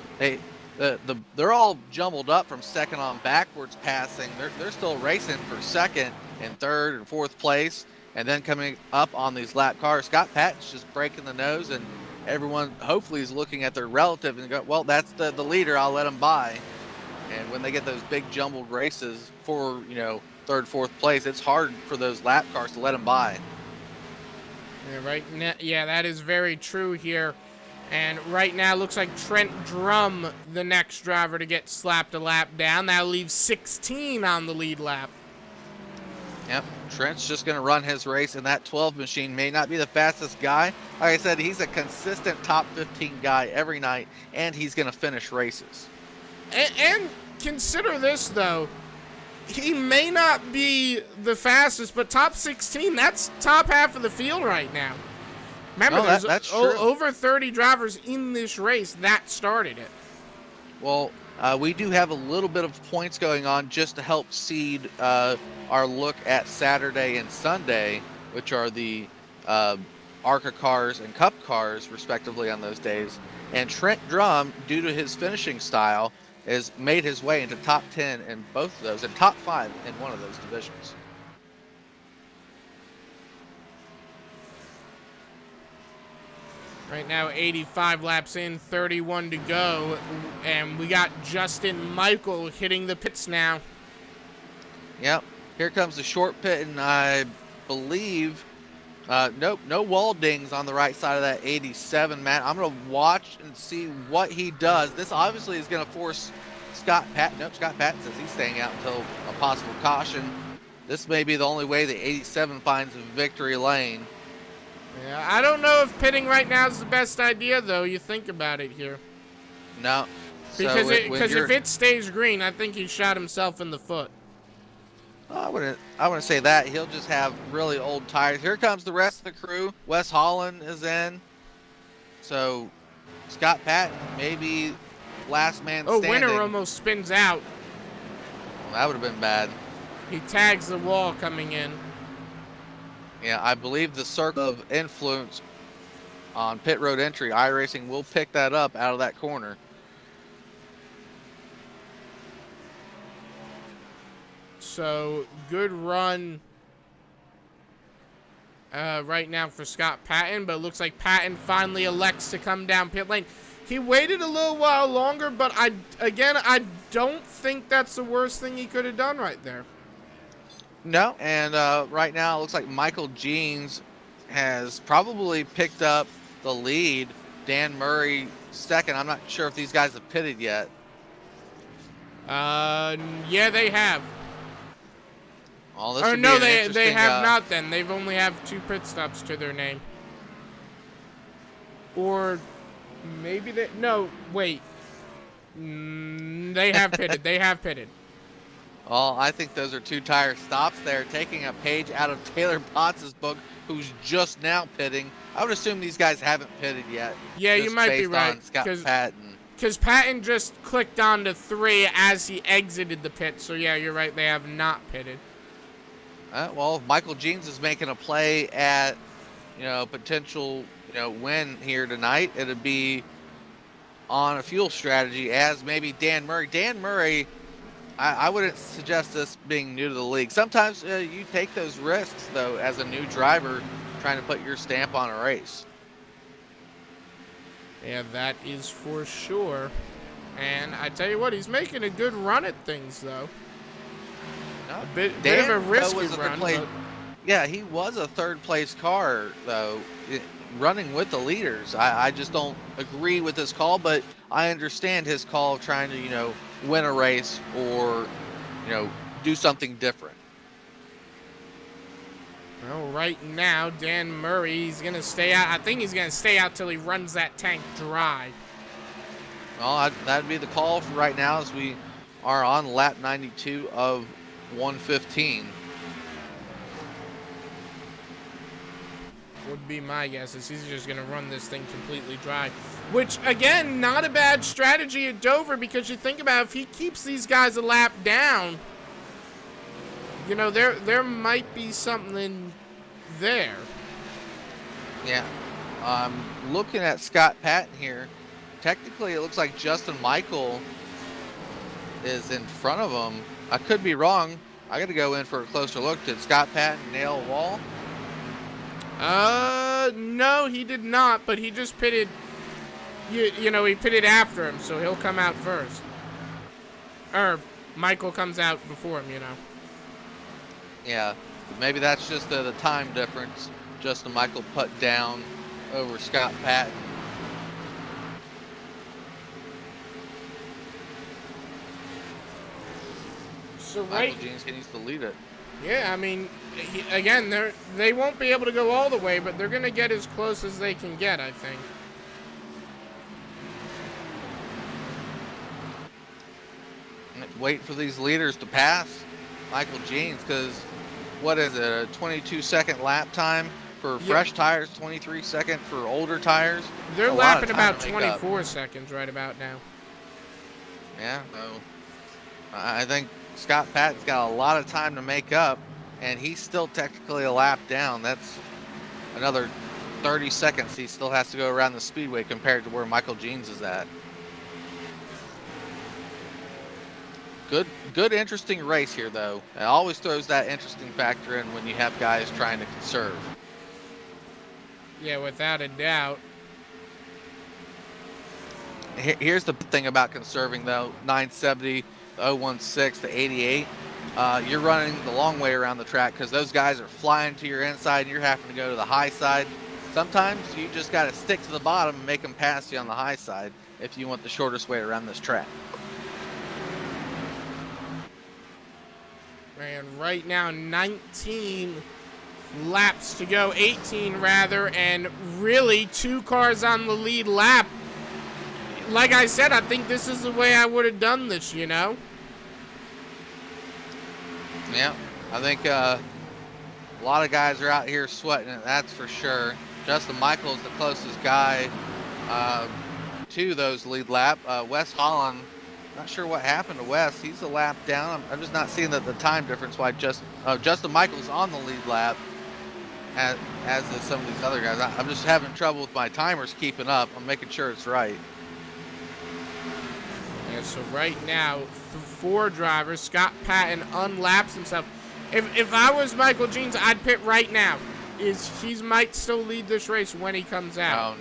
They're all jumbled up from second on backwards passing. They're still racing for second and third and fourth place, and then coming up on these lap cars. Scott Patton's just breaking the nose, and everyone hopefully is looking at their relative and go, well, that's the leader, I'll let him by. And when they get those big jumbled races for, third, fourth place, it's hard for those lap cars to let them by. Yeah, right. Yeah, that is very true here. And right now, looks like Trent Drum, the next driver to get slapped a lap down. That leaves 16 on the lead lap. Yep, Trent's just going to run his race, and that 12 machine may not be the fastest guy. Like I said, he's a consistent top 15 guy every night, and he's going to finish races. And consider this, though. He may not be the fastest, but top 16, that's top half of the field right now. Remember, that's true. Over 30 drivers in this race that started it. Well, we do have a little bit of points going on just to help seed our look at Saturday and Sunday, which are the ARCA cars and Cup cars, respectively, on those days. And Trent Drum, due to his finishing style, has made his way into top 10 in both of those, and top 5 in one of those divisions. Right now, 85 laps in, 31 to go, and we got Justin Michael hitting the pits now. Yep, here comes the short pit, and I believe, nope, no wall dings on the right side of that 87, Matt. I'm going to watch and see what he does. This obviously is going to force Scott Patton. Nope, Scott Patton says he's staying out until a possible caution. This may be the only way the 87 finds a victory lane. Yeah, I don't know if pitting right now is the best idea, though. You think about it here. No. Because if it stays green, I think he shot himself in the foot. I wouldn't say that. He'll just have really old tires. Here comes the rest of the crew. Wes Holland is in. So Scott Patton, maybe last man standing. Oh, Winter almost spins out. Well, that would have been bad. He tags the wall coming in. Yeah, I believe the circle of influence on pit road entry, iRacing will pick that up out of that corner. So, good run right now for Scott Patton, but it looks like Patton finally elects to come down pit lane. He waited a little while longer, but I don't think that's the worst thing he could have done right there. No, and right now it looks like Michael Jeans has probably picked up the lead. Dan Murray second. I'm not sure if these guys have pitted yet. Yeah, they have. Well, this or no, they have not. Then they've only have 2 pit stops to their name. Or Maybe they... No, wait. They have pitted. They have pitted. Well, I think those are 2 tire stops there, taking a page out of Taylor Potts' book, who's just now pitting. I would assume these guys haven't pitted yet. Yeah, you might be right. On Scott Patton. Because Patton just clicked on to 3 as he exited the pit. So, yeah, you're right. They have not pitted. Well, if Michael Jeans is making a play at, potential, win here tonight, it'd be on a fuel strategy as maybe Dan Murray. Dan Murray, I wouldn't suggest this being new to the league. Sometimes you take those risks, though, as a new driver trying to put your stamp on a race. Yeah, that is for sure. And I tell you what, he's making a good run at things, though. A bit of a risky run. But... Yeah, he was a third-place car, though, running with the leaders. I just don't agree with his call, but I understand his call of trying to, win a race or, do something different. Well, right now, Dan Murray, he's going to stay out. I think he's going to stay out till he runs that tank dry. Well, that'd be the call for right now as we are on lap 92 of 115. Would be my guess is he's just going to run this thing completely dry. Which, again, not a bad strategy at Dover because you think about if he keeps these guys a lap down, there might be something there. Yeah. Looking at Scott Patton here, technically it looks like Justin Michael is in front of him. I could be wrong. I got to go in for a closer look. Did Scott Patton nail a wall? No, he did not, but he just pitted, he pitted after him, so he'll come out first. Or Michael comes out before him, Yeah, maybe that's just the time difference. Justin Michael put down over Scott Patton. So Michael Jeans can use to lead it. Yeah, I mean, again, they won't be able to go all the way, but they're going to get as close as they can get, I think. Wait for these leaders to pass Michael Jeans, because what is it, a 22-second lap time for fresh tires, 23-second for older tires? They're lapping about 24 seconds right about now. Yeah, so I think Scott Patton's got a lot of time to make up, and he's still technically a lap down. That's another 30 seconds he still has to go around the speedway compared to where Michael Jeans is at. Good, interesting race here, though. It always throws that interesting factor in when you have guys trying to conserve. Yeah, without a doubt. Here's the thing about conserving, though. 970, the 016, the 88. You're running the long way around the track because those guys are flying to your inside and you're having to go to the high side. Sometimes you just got to stick to the bottom and make them pass you on the high side if you want the shortest way around this track. And right now, 19 laps to go, 18 rather, and really 2 cars on the lead lap. Like I said, I think this is the way I would have done this, Yeah, I think a lot of guys are out here sweating it, that's for sure. Justin Michael is the closest guy to those lead lap. Wes Holland, not sure what happened to Wes. He's a lap down. I'm just not seeing the time difference why Justin Michael's on the lead lap as is some of these other guys. I'm just having trouble with my timers keeping up. I'm making sure it's right. Yeah, so right now, 4 drivers. Scott Patton unlaps himself. If I was Michael Jeans, I'd pit right now. He might still lead this race when he comes out.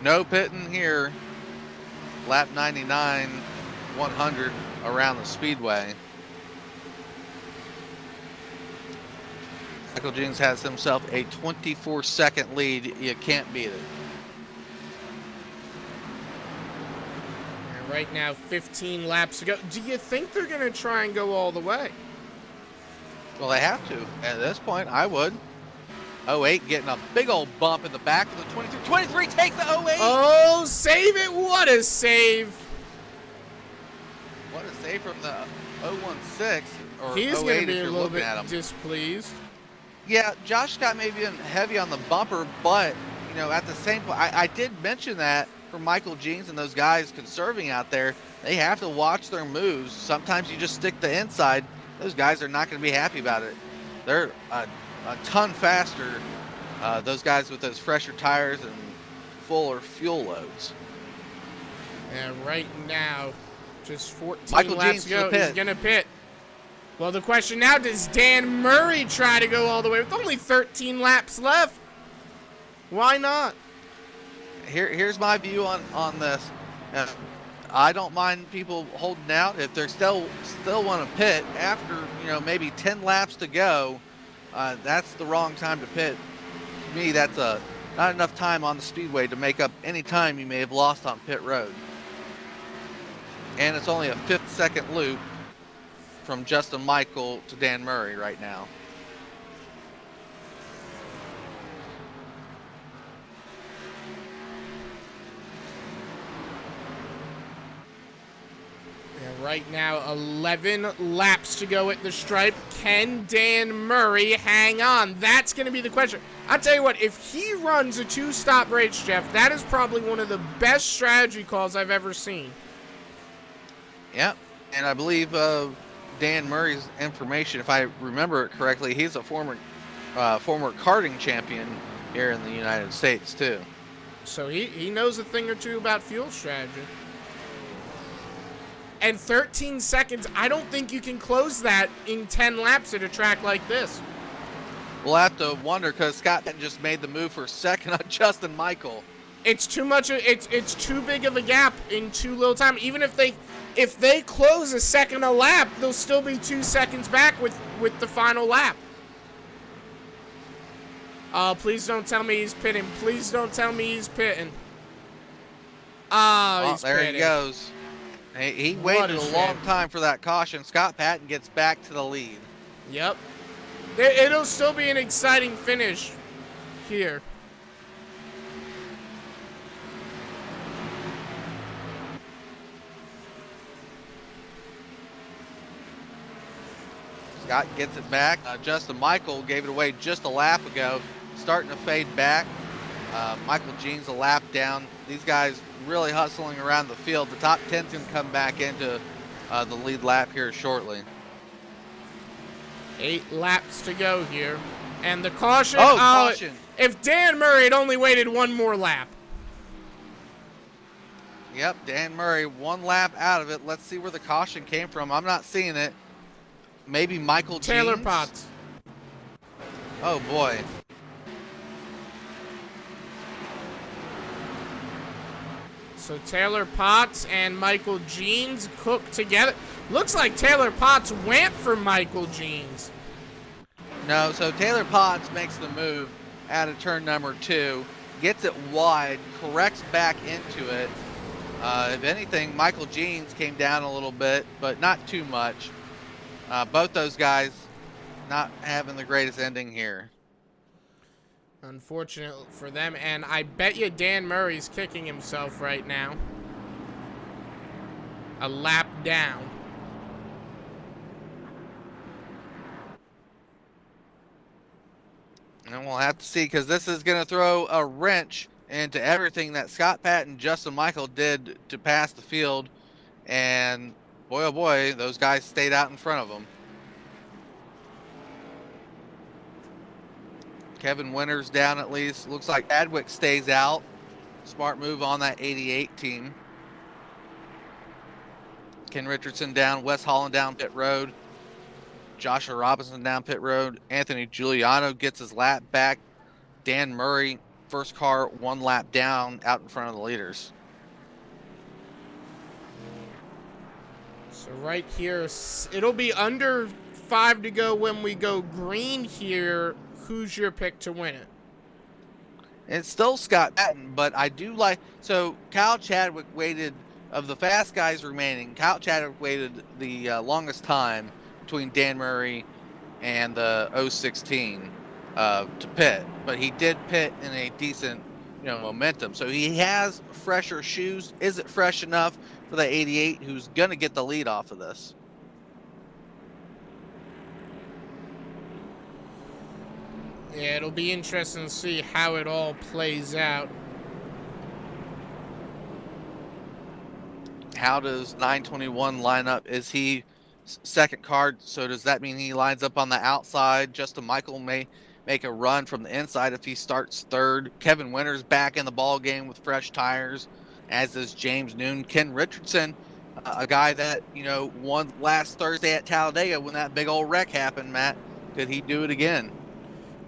No pitting here. Lap 99, 100 around the speedway. Michael Jeans has himself a 24-second lead. You can't beat it. And right now, 15 laps to go. Do you think they're going to try and go all the way? Well, they have to. At this point, I would. 08 getting a big old bump in the back of the 23. 23 takes the 08. Oh, save it. What a save. What a save from the 016 or He's 08 going to if be you're a little looking bit at him. displeased. Yeah, Josh Scott may be heavy on the bumper, but, you know, at the same point, I did mention that for Michael Jeans and those guys conserving out there, they have to watch their moves. Sometimes you just stick the inside. Those guys are not going to be happy about it. They're a ton faster, those guys with those fresher tires and fuller fuel loads. And right now, just 14 Michael laps Jeans to to go. the pit. He's going to pit. Well, the question now, does Dan Murray try to go all the way with only 13 laps left? Why not? Here's my view on this. I don't mind people holding out if they're still want to pit after, you know, maybe 10 laps to go. That's the wrong time to pit. To me, that's not enough time on the speedway to make up any time you may have lost on pit road. And it's only a 5-second loop from Justin Michael to Dan Murray right now. And right now, 11 laps to go at the stripe. Can Dan Murray hang on? That's going to be the question. I'll tell you what, if he runs a 2-stop race, Jeff, that is probably one of the best strategy calls I've ever seen. Yep, and I believe Dan Murray's information, if I remember it correctly, he's a former karting champion here in the United States too. So he knows a thing or two about fuel strategy. And 13 seconds, I don't think you can close that in 10 laps at a track like this. We'll have to wonder because Scott just made the move for second on Justin Michael. It's too much. It's too big of a gap in too little time. Even if they close a second a lap, they'll still be 2 seconds back with the final lap. Please don't tell me he's pitting. Please don't tell me he's pitting. Oh, he's there pitting. he goes. He waited a long time for that caution. Scott Patton gets back to the lead. Yep. It'll still be an exciting finish here. Scott gets it back. Justin Michael gave it away just a lap ago. Starting to fade back. Michael Jeans a lap down. These guys really hustling around the field. The top 10's going to come back into the lead lap here shortly. 8 laps to go here. And the caution. Oh, caution. If Dan Murray had only waited one more lap. Yep, Dan Murray 1 lap out of it. Let's see where the caution came from. I'm not seeing it. Maybe Michael Taylor Jeans? Potts. Oh, boy. So Taylor Potts and Michael Jeans cooked together. Looks like Taylor Potts went for Michael Jeans. No, so Taylor Potts makes the move out of turn number 2, gets it wide, corrects back into it. If anything, Michael Jeans came down a little bit, but not too much. Both those guys not having the greatest ending here. Unfortunate for them, and I bet you Dan Murray's kicking himself right now. A lap down. And we'll have to see, because this is going to throw a wrench into everything that Scott Patton and Justin Michael did to pass the field. And boy, oh boy, those guys stayed out in front of them. Kevin Winters down at least. Looks like Adwick stays out. Smart move on that 88 team. Ken Richardson down. Wes Holland down pit road. Joshua Robinson down pit road. Anthony Giuliano gets his lap back. Dan Murray, first car, 1 lap down, out in front of the leaders. So right here, it'll be under 5 to go when we go green here. Who's your pick to win it? It's still Scott Patton, but I do like... So Kyle Chadwick waited, of the fast guys remaining, Kyle Chadwick waited the longest time between Dan Murray and the 016. to pit, but he did pit in a decent, momentum. So he has fresher shoes. Is it fresh enough for the 88 who's going to get the lead off of this? Yeah, it'll be interesting to see how it all plays out. How does 921 line up? Is he second card? So does that mean he lines up on the outside? Justin Michael may make a run from the inside if he starts third. Kevin Winters back in the ball game with fresh tires, as is James Noon. Ken Richardson, a guy that won last Thursday at Talladega when that big old wreck happened. Matt, could he do it again?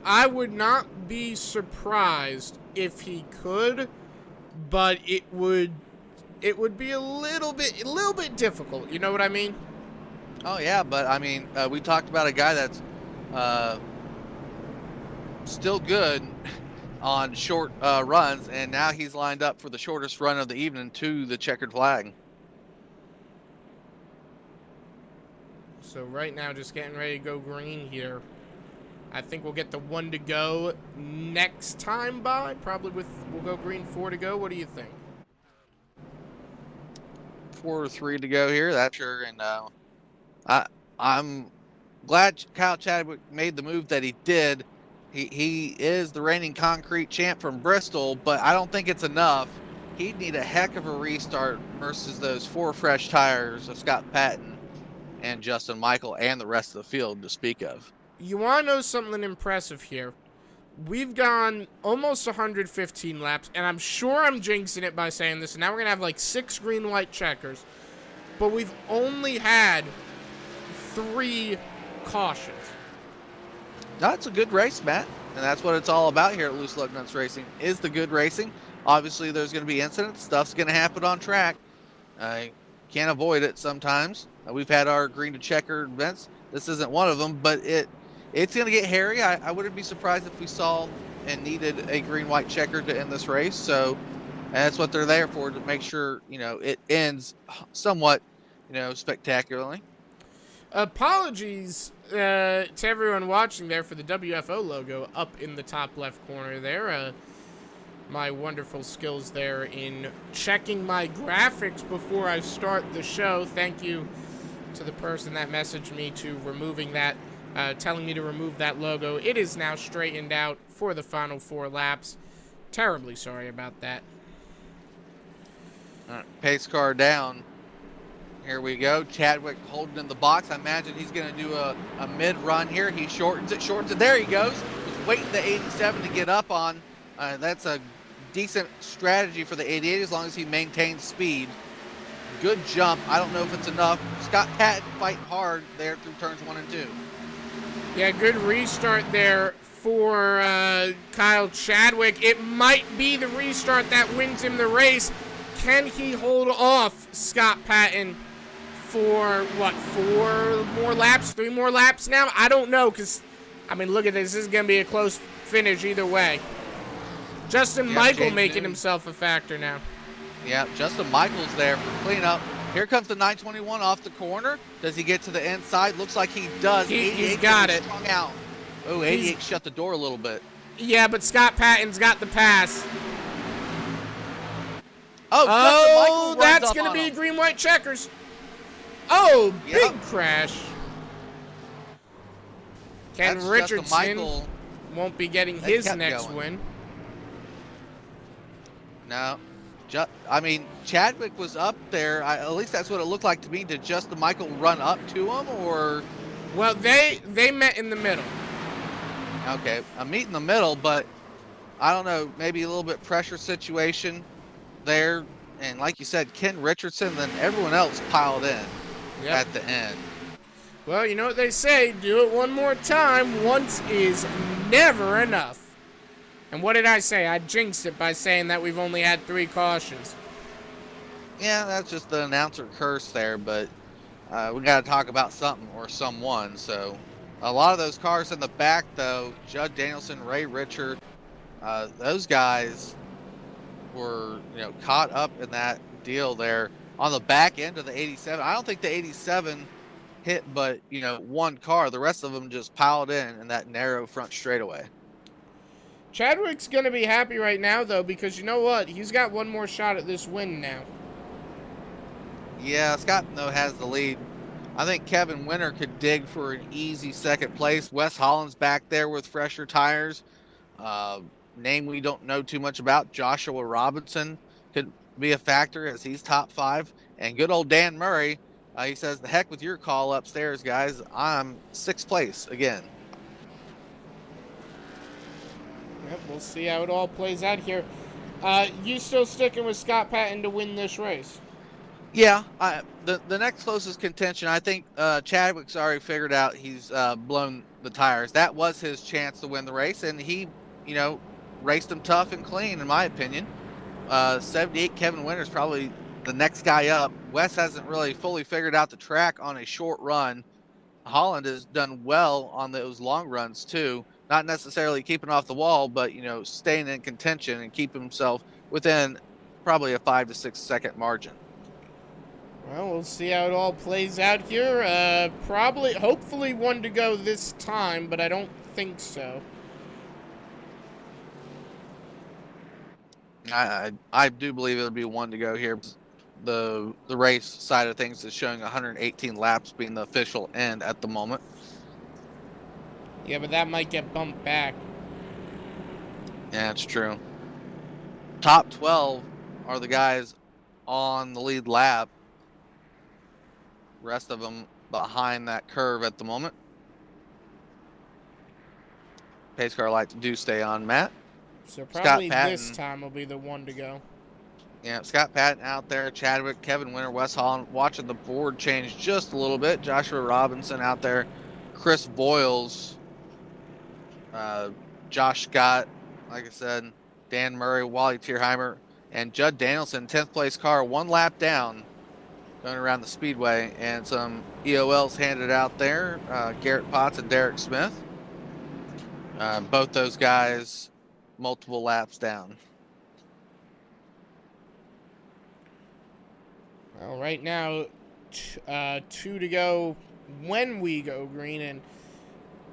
I would not be surprised if he could, but it would be a little bit difficult. You know what I mean? Oh yeah, but I mean, we talked about a guy that's still good on short runs, and now he's lined up for the shortest run of the evening to the checkered flag. So right now, just getting ready to go green here. I think we'll get the 1 to go next time by. Probably we'll go green, 4 to go. What do you think? 4 or 3 to go here. That's sure, and I'm glad Kyle Chadwick made the move that he did. He is the reigning concrete champ from Bristol, but I don't think it's enough. He'd need a heck of a restart versus those 4 fresh tires of Scott Patton and Justin Michael and the rest of the field to speak of. You want to know something impressive here? We've gone almost 115 laps, and I'm sure I'm jinxing it by saying this, and now we're going to have like 6 green-white checkers, but we've only had 3 cautions. That's a good race, Matt, and that's what it's all about here at Loose Lugnuts Racing, is the good racing. Obviously, there's going to be incidents. Stuff's going to happen on track. Can't avoid it sometimes. We've had our green to checker events. This isn't one of them, but it's going to get hairy. I wouldn't be surprised if we saw and needed a green-white checker to end this race. So that's what they're there for, to make sure, it ends somewhat, spectacularly. Apologies to everyone watching there for the WFO logo up in the top left corner there. My wonderful skills there in checking my graphics before I start the show. Thank you to the person that messaged me to removing that, telling me to remove that logo. It is now straightened out for the final 4 laps. Terribly sorry about that. All right, pace car down. Here we go. Chadwick holding in the box. I imagine he's going to do a mid-run here. He shortens it. There he goes. Was waiting the 87 to get up on. That's a decent strategy for the 88 as long as he maintains speed. Good jump. I don't know if it's enough. Scott Patton fighting hard there through turns 1 and 2. Yeah, good restart there for Kyle Chadwick. It might be the restart that wins him the race. Can he hold off Scott Patton for, 4 more laps, 3 more laps now? I don't know, because, I mean, look at this. This is going to be a close finish either way. Justin Michael making himself a factor now. Yeah, Justin Michael's there for cleanup. Here comes the 921 off the corner. Does he get to the inside? Looks like he does. He's got it. Strung out. Oh, 88 shut the door a little bit. Yeah, but Scott Patton's got the pass. Oh, that's going to be green-white checkers. Oh, big crash. Ken Richardson won't be getting his next win. No. I mean, Chadwick was up there. At least that's what it looked like to me. Did Justin Michael run up to him, or? Well, they met in the middle. Okay, a meet in the middle, but I don't know. Maybe a little bit pressure situation there. And like you said, Ken Richardson, then everyone else piled in at the end. Well, you know what they say, do it one more time. Once is never enough. And what did I say? I jinxed it by saying that we've only had 3 cautions. Yeah, that's just the announcer curse there, but we got to talk about something or someone. So a lot of those cars in the back, though, Judd Danielson, Ray Richard, those guys were, caught up in that deal there on the back end of the 87. I don't think the 87 hit but, 1 car. The rest of them just piled in that narrow front straightaway. Chadwick's going to be happy right now, though, because you know what? He's got one more shot at this win now. Yeah, Scott, though, has the lead. I think Kevin Winter could dig for an easy second place. Wes Holland's back there with fresher tires. Name we don't know too much about, Joshua Robinson, could be a factor as he's top 5. And good old Dan Murray, he says, the heck with your call upstairs, guys. I'm 6th place again. Yep, we'll see how it all plays out here. You still sticking with Scott Patton to win this race? Yeah, the next closest contention, I think Chadwick's already figured out he's blown the tires. That was his chance to win the race, and he, raced them tough and clean, in my opinion. 78, Kevin Winter's probably the next guy up. Wes hasn't really fully figured out the track on a short run. Holland has done well on those long runs, too. Not necessarily keeping off the wall, but, staying in contention and keeping himself within probably a 5 to 6 second margin. Well, we'll see how it all plays out here. Hopefully one to go this time, but I don't think so. I do believe it'll be one to go here. The race side of things is showing 118 laps being the official end at the moment. Yeah, but that might get bumped back. Yeah, it's true. Top 12 are the guys on the lead lap. Rest of them behind that curve at the moment. Pace car lights do stay on, Matt. So probably this time will be the one to go. Yeah, Scott Patton out there, Chadwick, Kevin Winter, Wes Holland, watching the board change just a little bit. Joshua Robinson out there, Chris Boyles, Josh Scott, like I said, Dan Murray, Wally Tierheimer, and Judd Danielson, 10th place car, one lap down, going around the speedway, and some EOLs handed out there, Garrett Potts and Derek Smith. Both those guys multiple laps down. Well, right now, 2 to go when we go green, and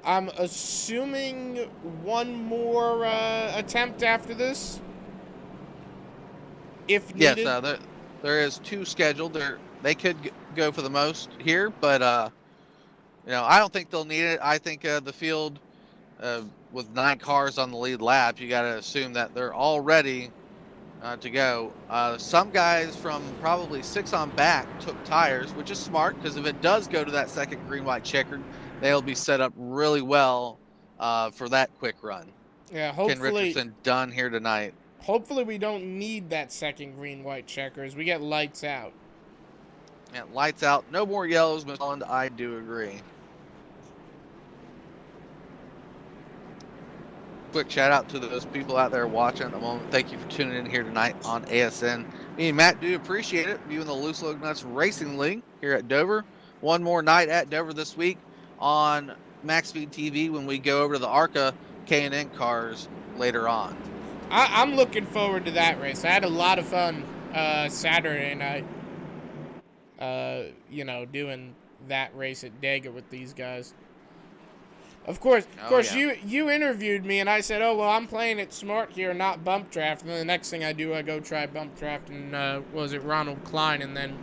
I'm assuming one more attempt after this, if needed. Yes, there is 2 scheduled. They could go for the most here, but I don't think they'll need it. I think the field, with 9 cars on the lead lap, you got to assume that they're all ready to go. Some guys from probably 6 on back took tires, which is smart, because if it does go to that second green, white, checkered, they'll be set up really well for that quick run. Yeah, hopefully. Ken Richardson done here tonight. Hopefully we don't need that second green, white, checkers. We get lights out. Yeah, lights out. No more yellows, Miss Holland. I do agree. Quick shout out to those people out there watching at the moment. Thank you for tuning in here tonight on ASN. Me and Matt do appreciate it. Viewing the Loose Lugnuts Racing League here at Dover. One more night at Dover this week on Max Speed TV when we go over to the ARCA K&N cars later on. I'm looking forward to that race. I had a lot of fun Saturday night, doing that race at Daggett with these guys. Of course, yeah. You interviewed me, and I said, oh, well, I'm playing it smart here, not bump draft. And then the next thing I do, I go try bump draft, and was it Ronald Klein, and then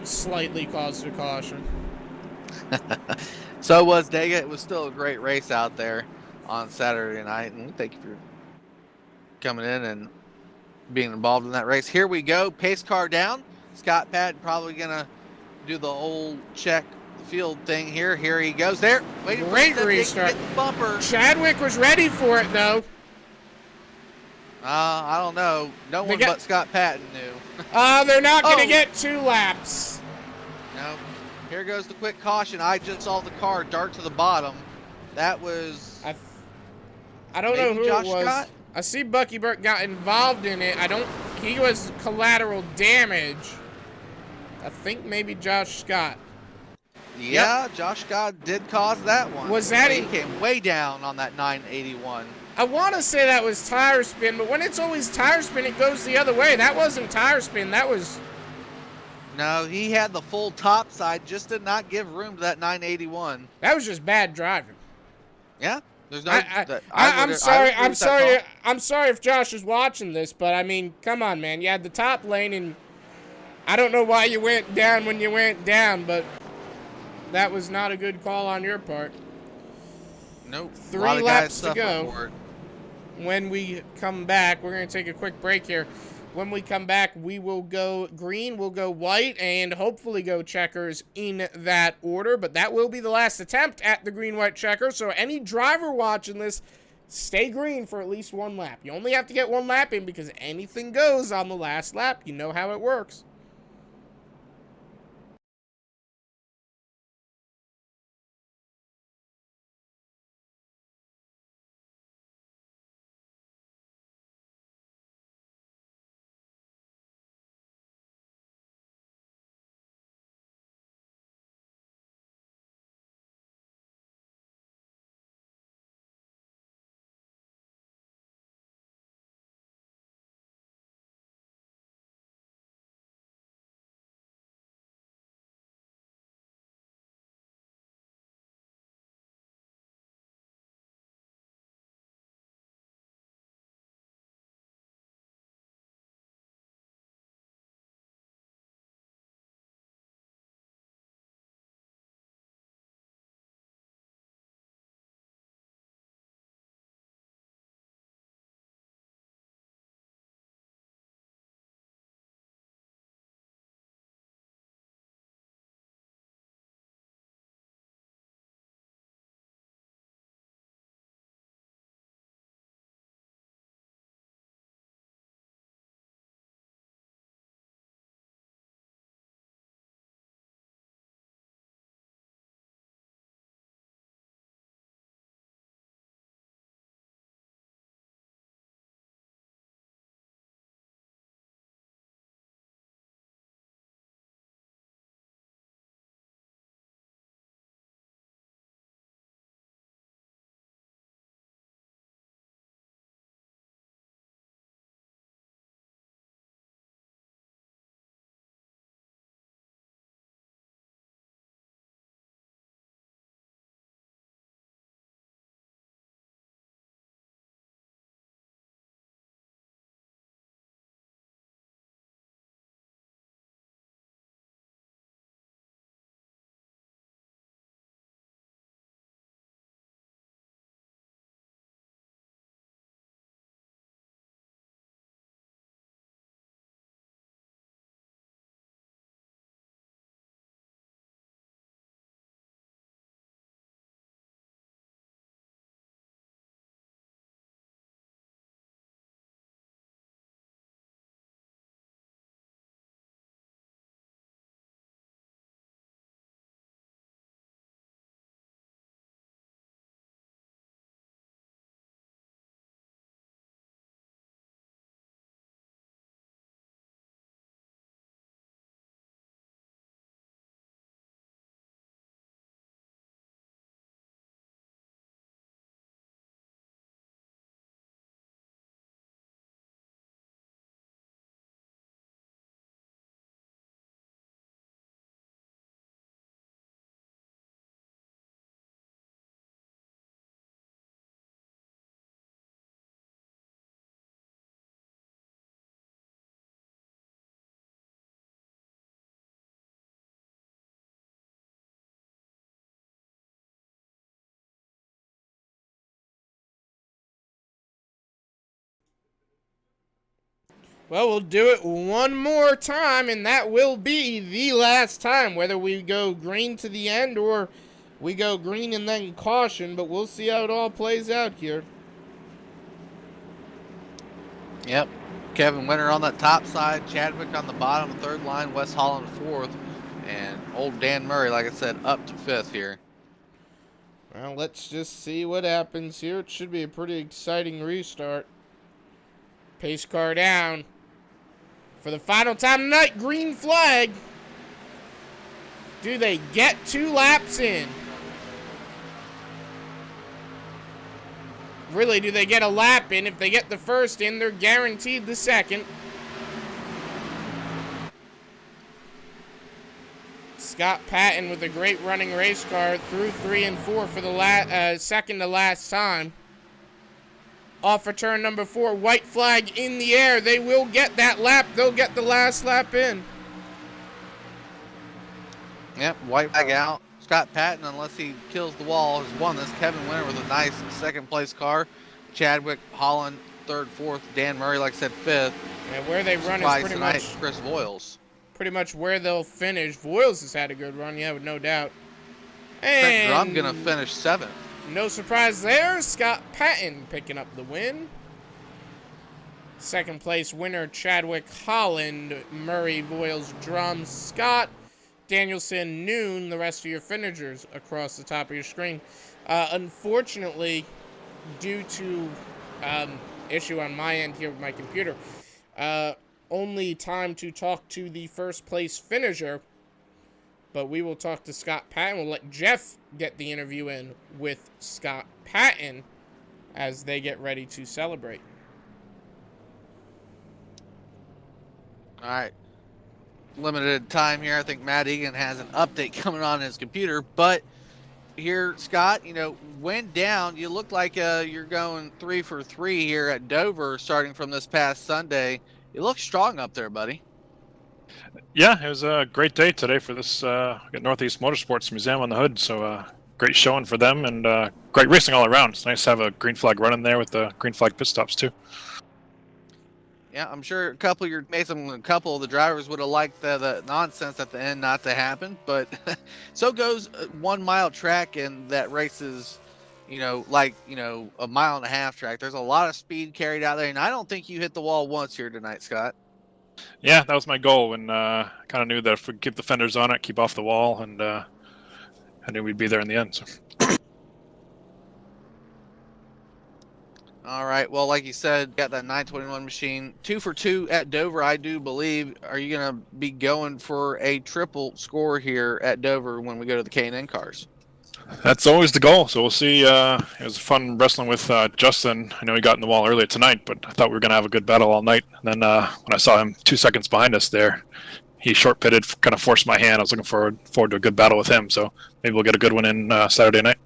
slightly caused a caution. So was Daggett. It was still a great race out there on Saturday night, and thank you for coming in and being involved in that race. Here we go, pace car down. Scott Patton probably going to do the old check field thing here. Here he goes there. Waiting Great for restart. To hit the bumper. Chadwick was ready for it, though. I don't know. No one but Scott Patton knew. They're not going to get 2 laps. No. Here goes the quick caution. I just saw the car dart to the bottom. That was... I don't know who Josh it was. Scott? I see Bucky Burke got involved in it. He was collateral damage. I think maybe Josh Scott. Yeah, yep. Josh Scott did cause that one. Was that he came way down on that 981. I want to say that was tire spin, but when it's always tire spin, it goes the other way. That wasn't tire spin. That was... No, he had the full top side, just did not give room to that 981. That was just bad driving. Yeah, There's no. I I'm would sorry. agree I'm with that sorry. call. I'm sorry if Josh is watching this, but I mean, come on, man. You had the top lane, and I don't know why you went down when you went down, but that was not a good call on your part. Nope. A 3 lot of guys laps to suffer go. for it. When we come back, we're going to take a quick break here. When we come back, we will go green, we'll go white, and hopefully go checkers in that order. But that will be the last attempt at the green-white checker. So any driver watching this, stay green for at least 1 lap. You only have to get 1 lap in because anything goes on the last lap. You know how it works. Well, we'll do it one more time, and that will be the last time, whether we go green to the end or we go green and then caution, but we'll see how it all plays out here. Yep. Kevin Winter on that top side, Chadwick on the bottom, 3rd line, West Holland 4th, and old Dan Murray, like I said, up to 5th here. Well, let's just see what happens here. It should be a pretty exciting restart. Pace car down. For the final time tonight, green flag. Do they get 2 laps in? Really, do they get a lap in? If they get the first in, they're guaranteed the second. Scott Patton with a great running race car through 3 and 4 for the second to last time. Off for turn number 4, white flag in the air. They will get that lap. They'll get the last lap in. Yep, white flag out. Scott Patton, unless he kills the wall, has won this. Kevin Winter with a nice second place car. Chadwick, Holland, third, fourth. Dan Murray, like I said, fifth. And where they run is pretty tonight, much Chris Voiles. Pretty much where they'll finish. Voiles has had a good run, yeah, with no doubt. And And I'm gonna finish 7th. no surprise there. Scott Patton picking up the win. Second place winner, Chadwick, Holland, Murray, Voiles, Drum, Scott, Danielson, Noon, the rest of your finishers across the top of your screen. Unfortunately, due to issue on my end here with my computer, only time to talk to the first place finisher, but we will talk to Scott Patton. We'll let Jeff get the interview in with Scott Patton as they get ready to celebrate. All right. Limited time here. I think Matt Egan has an update coming on his computer. But here, Scott, went down. You look like you're going 3 for 3 here at Dover starting from this past Sunday. You look strong up there, buddy. Yeah, it was a great day today for this Northeast Motorsports Museum on the Hood. So great showing for them and great racing all around. It's nice to have a green flag run in there with the green flag pit stops too. Yeah, I'm sure a couple of the drivers would have liked the nonsense at the end not to happen, but so goes a 1 mile track, and that race is, like a mile and a half track. There's a lot of speed carried out there, and I don't think you hit the wall once here tonight, Scott. Yeah, that was my goal, and kind of knew that if we keep the fenders on it, keep off the wall, and I knew we'd be there in the end. So. All right. Well, like you said, got that 921 machine. 2 for 2 at Dover, I do believe. Are you going to be going for a triple score here at Dover when we go to the K&N cars? That's always the goal. So we'll see. It was fun wrestling with Justin. I know he got in the wall earlier tonight, but I thought we were going to have a good battle all night. And then when I saw him 2 seconds behind us there, he short pitted, kind of forced my hand. I was looking forward to a good battle with him. So maybe we'll get a good one in Saturday night.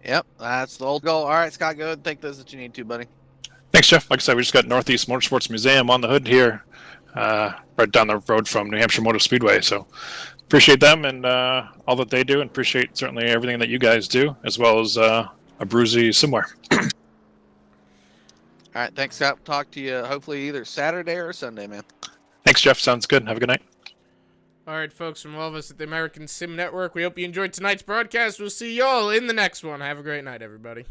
Yep, that's the old goal. All right, Scott, go ahead and take those that you need to, buddy. Thanks, Jeff. Like I said, we just got Northeast Motorsports Museum on the Hood here, right down the road from New Hampshire Motor Speedway. So appreciate them and all that they do, and appreciate certainly everything that you guys do, as well as Abruzzi Simware. All right, thanks, Scott. Talk to you hopefully either Saturday or Sunday, man. Thanks, Jeff. Sounds good. Have a good night. All right, folks, from all of us at the American Sim Network, we hope you enjoyed tonight's broadcast. We'll see y'all in the next one. Have a great night, everybody.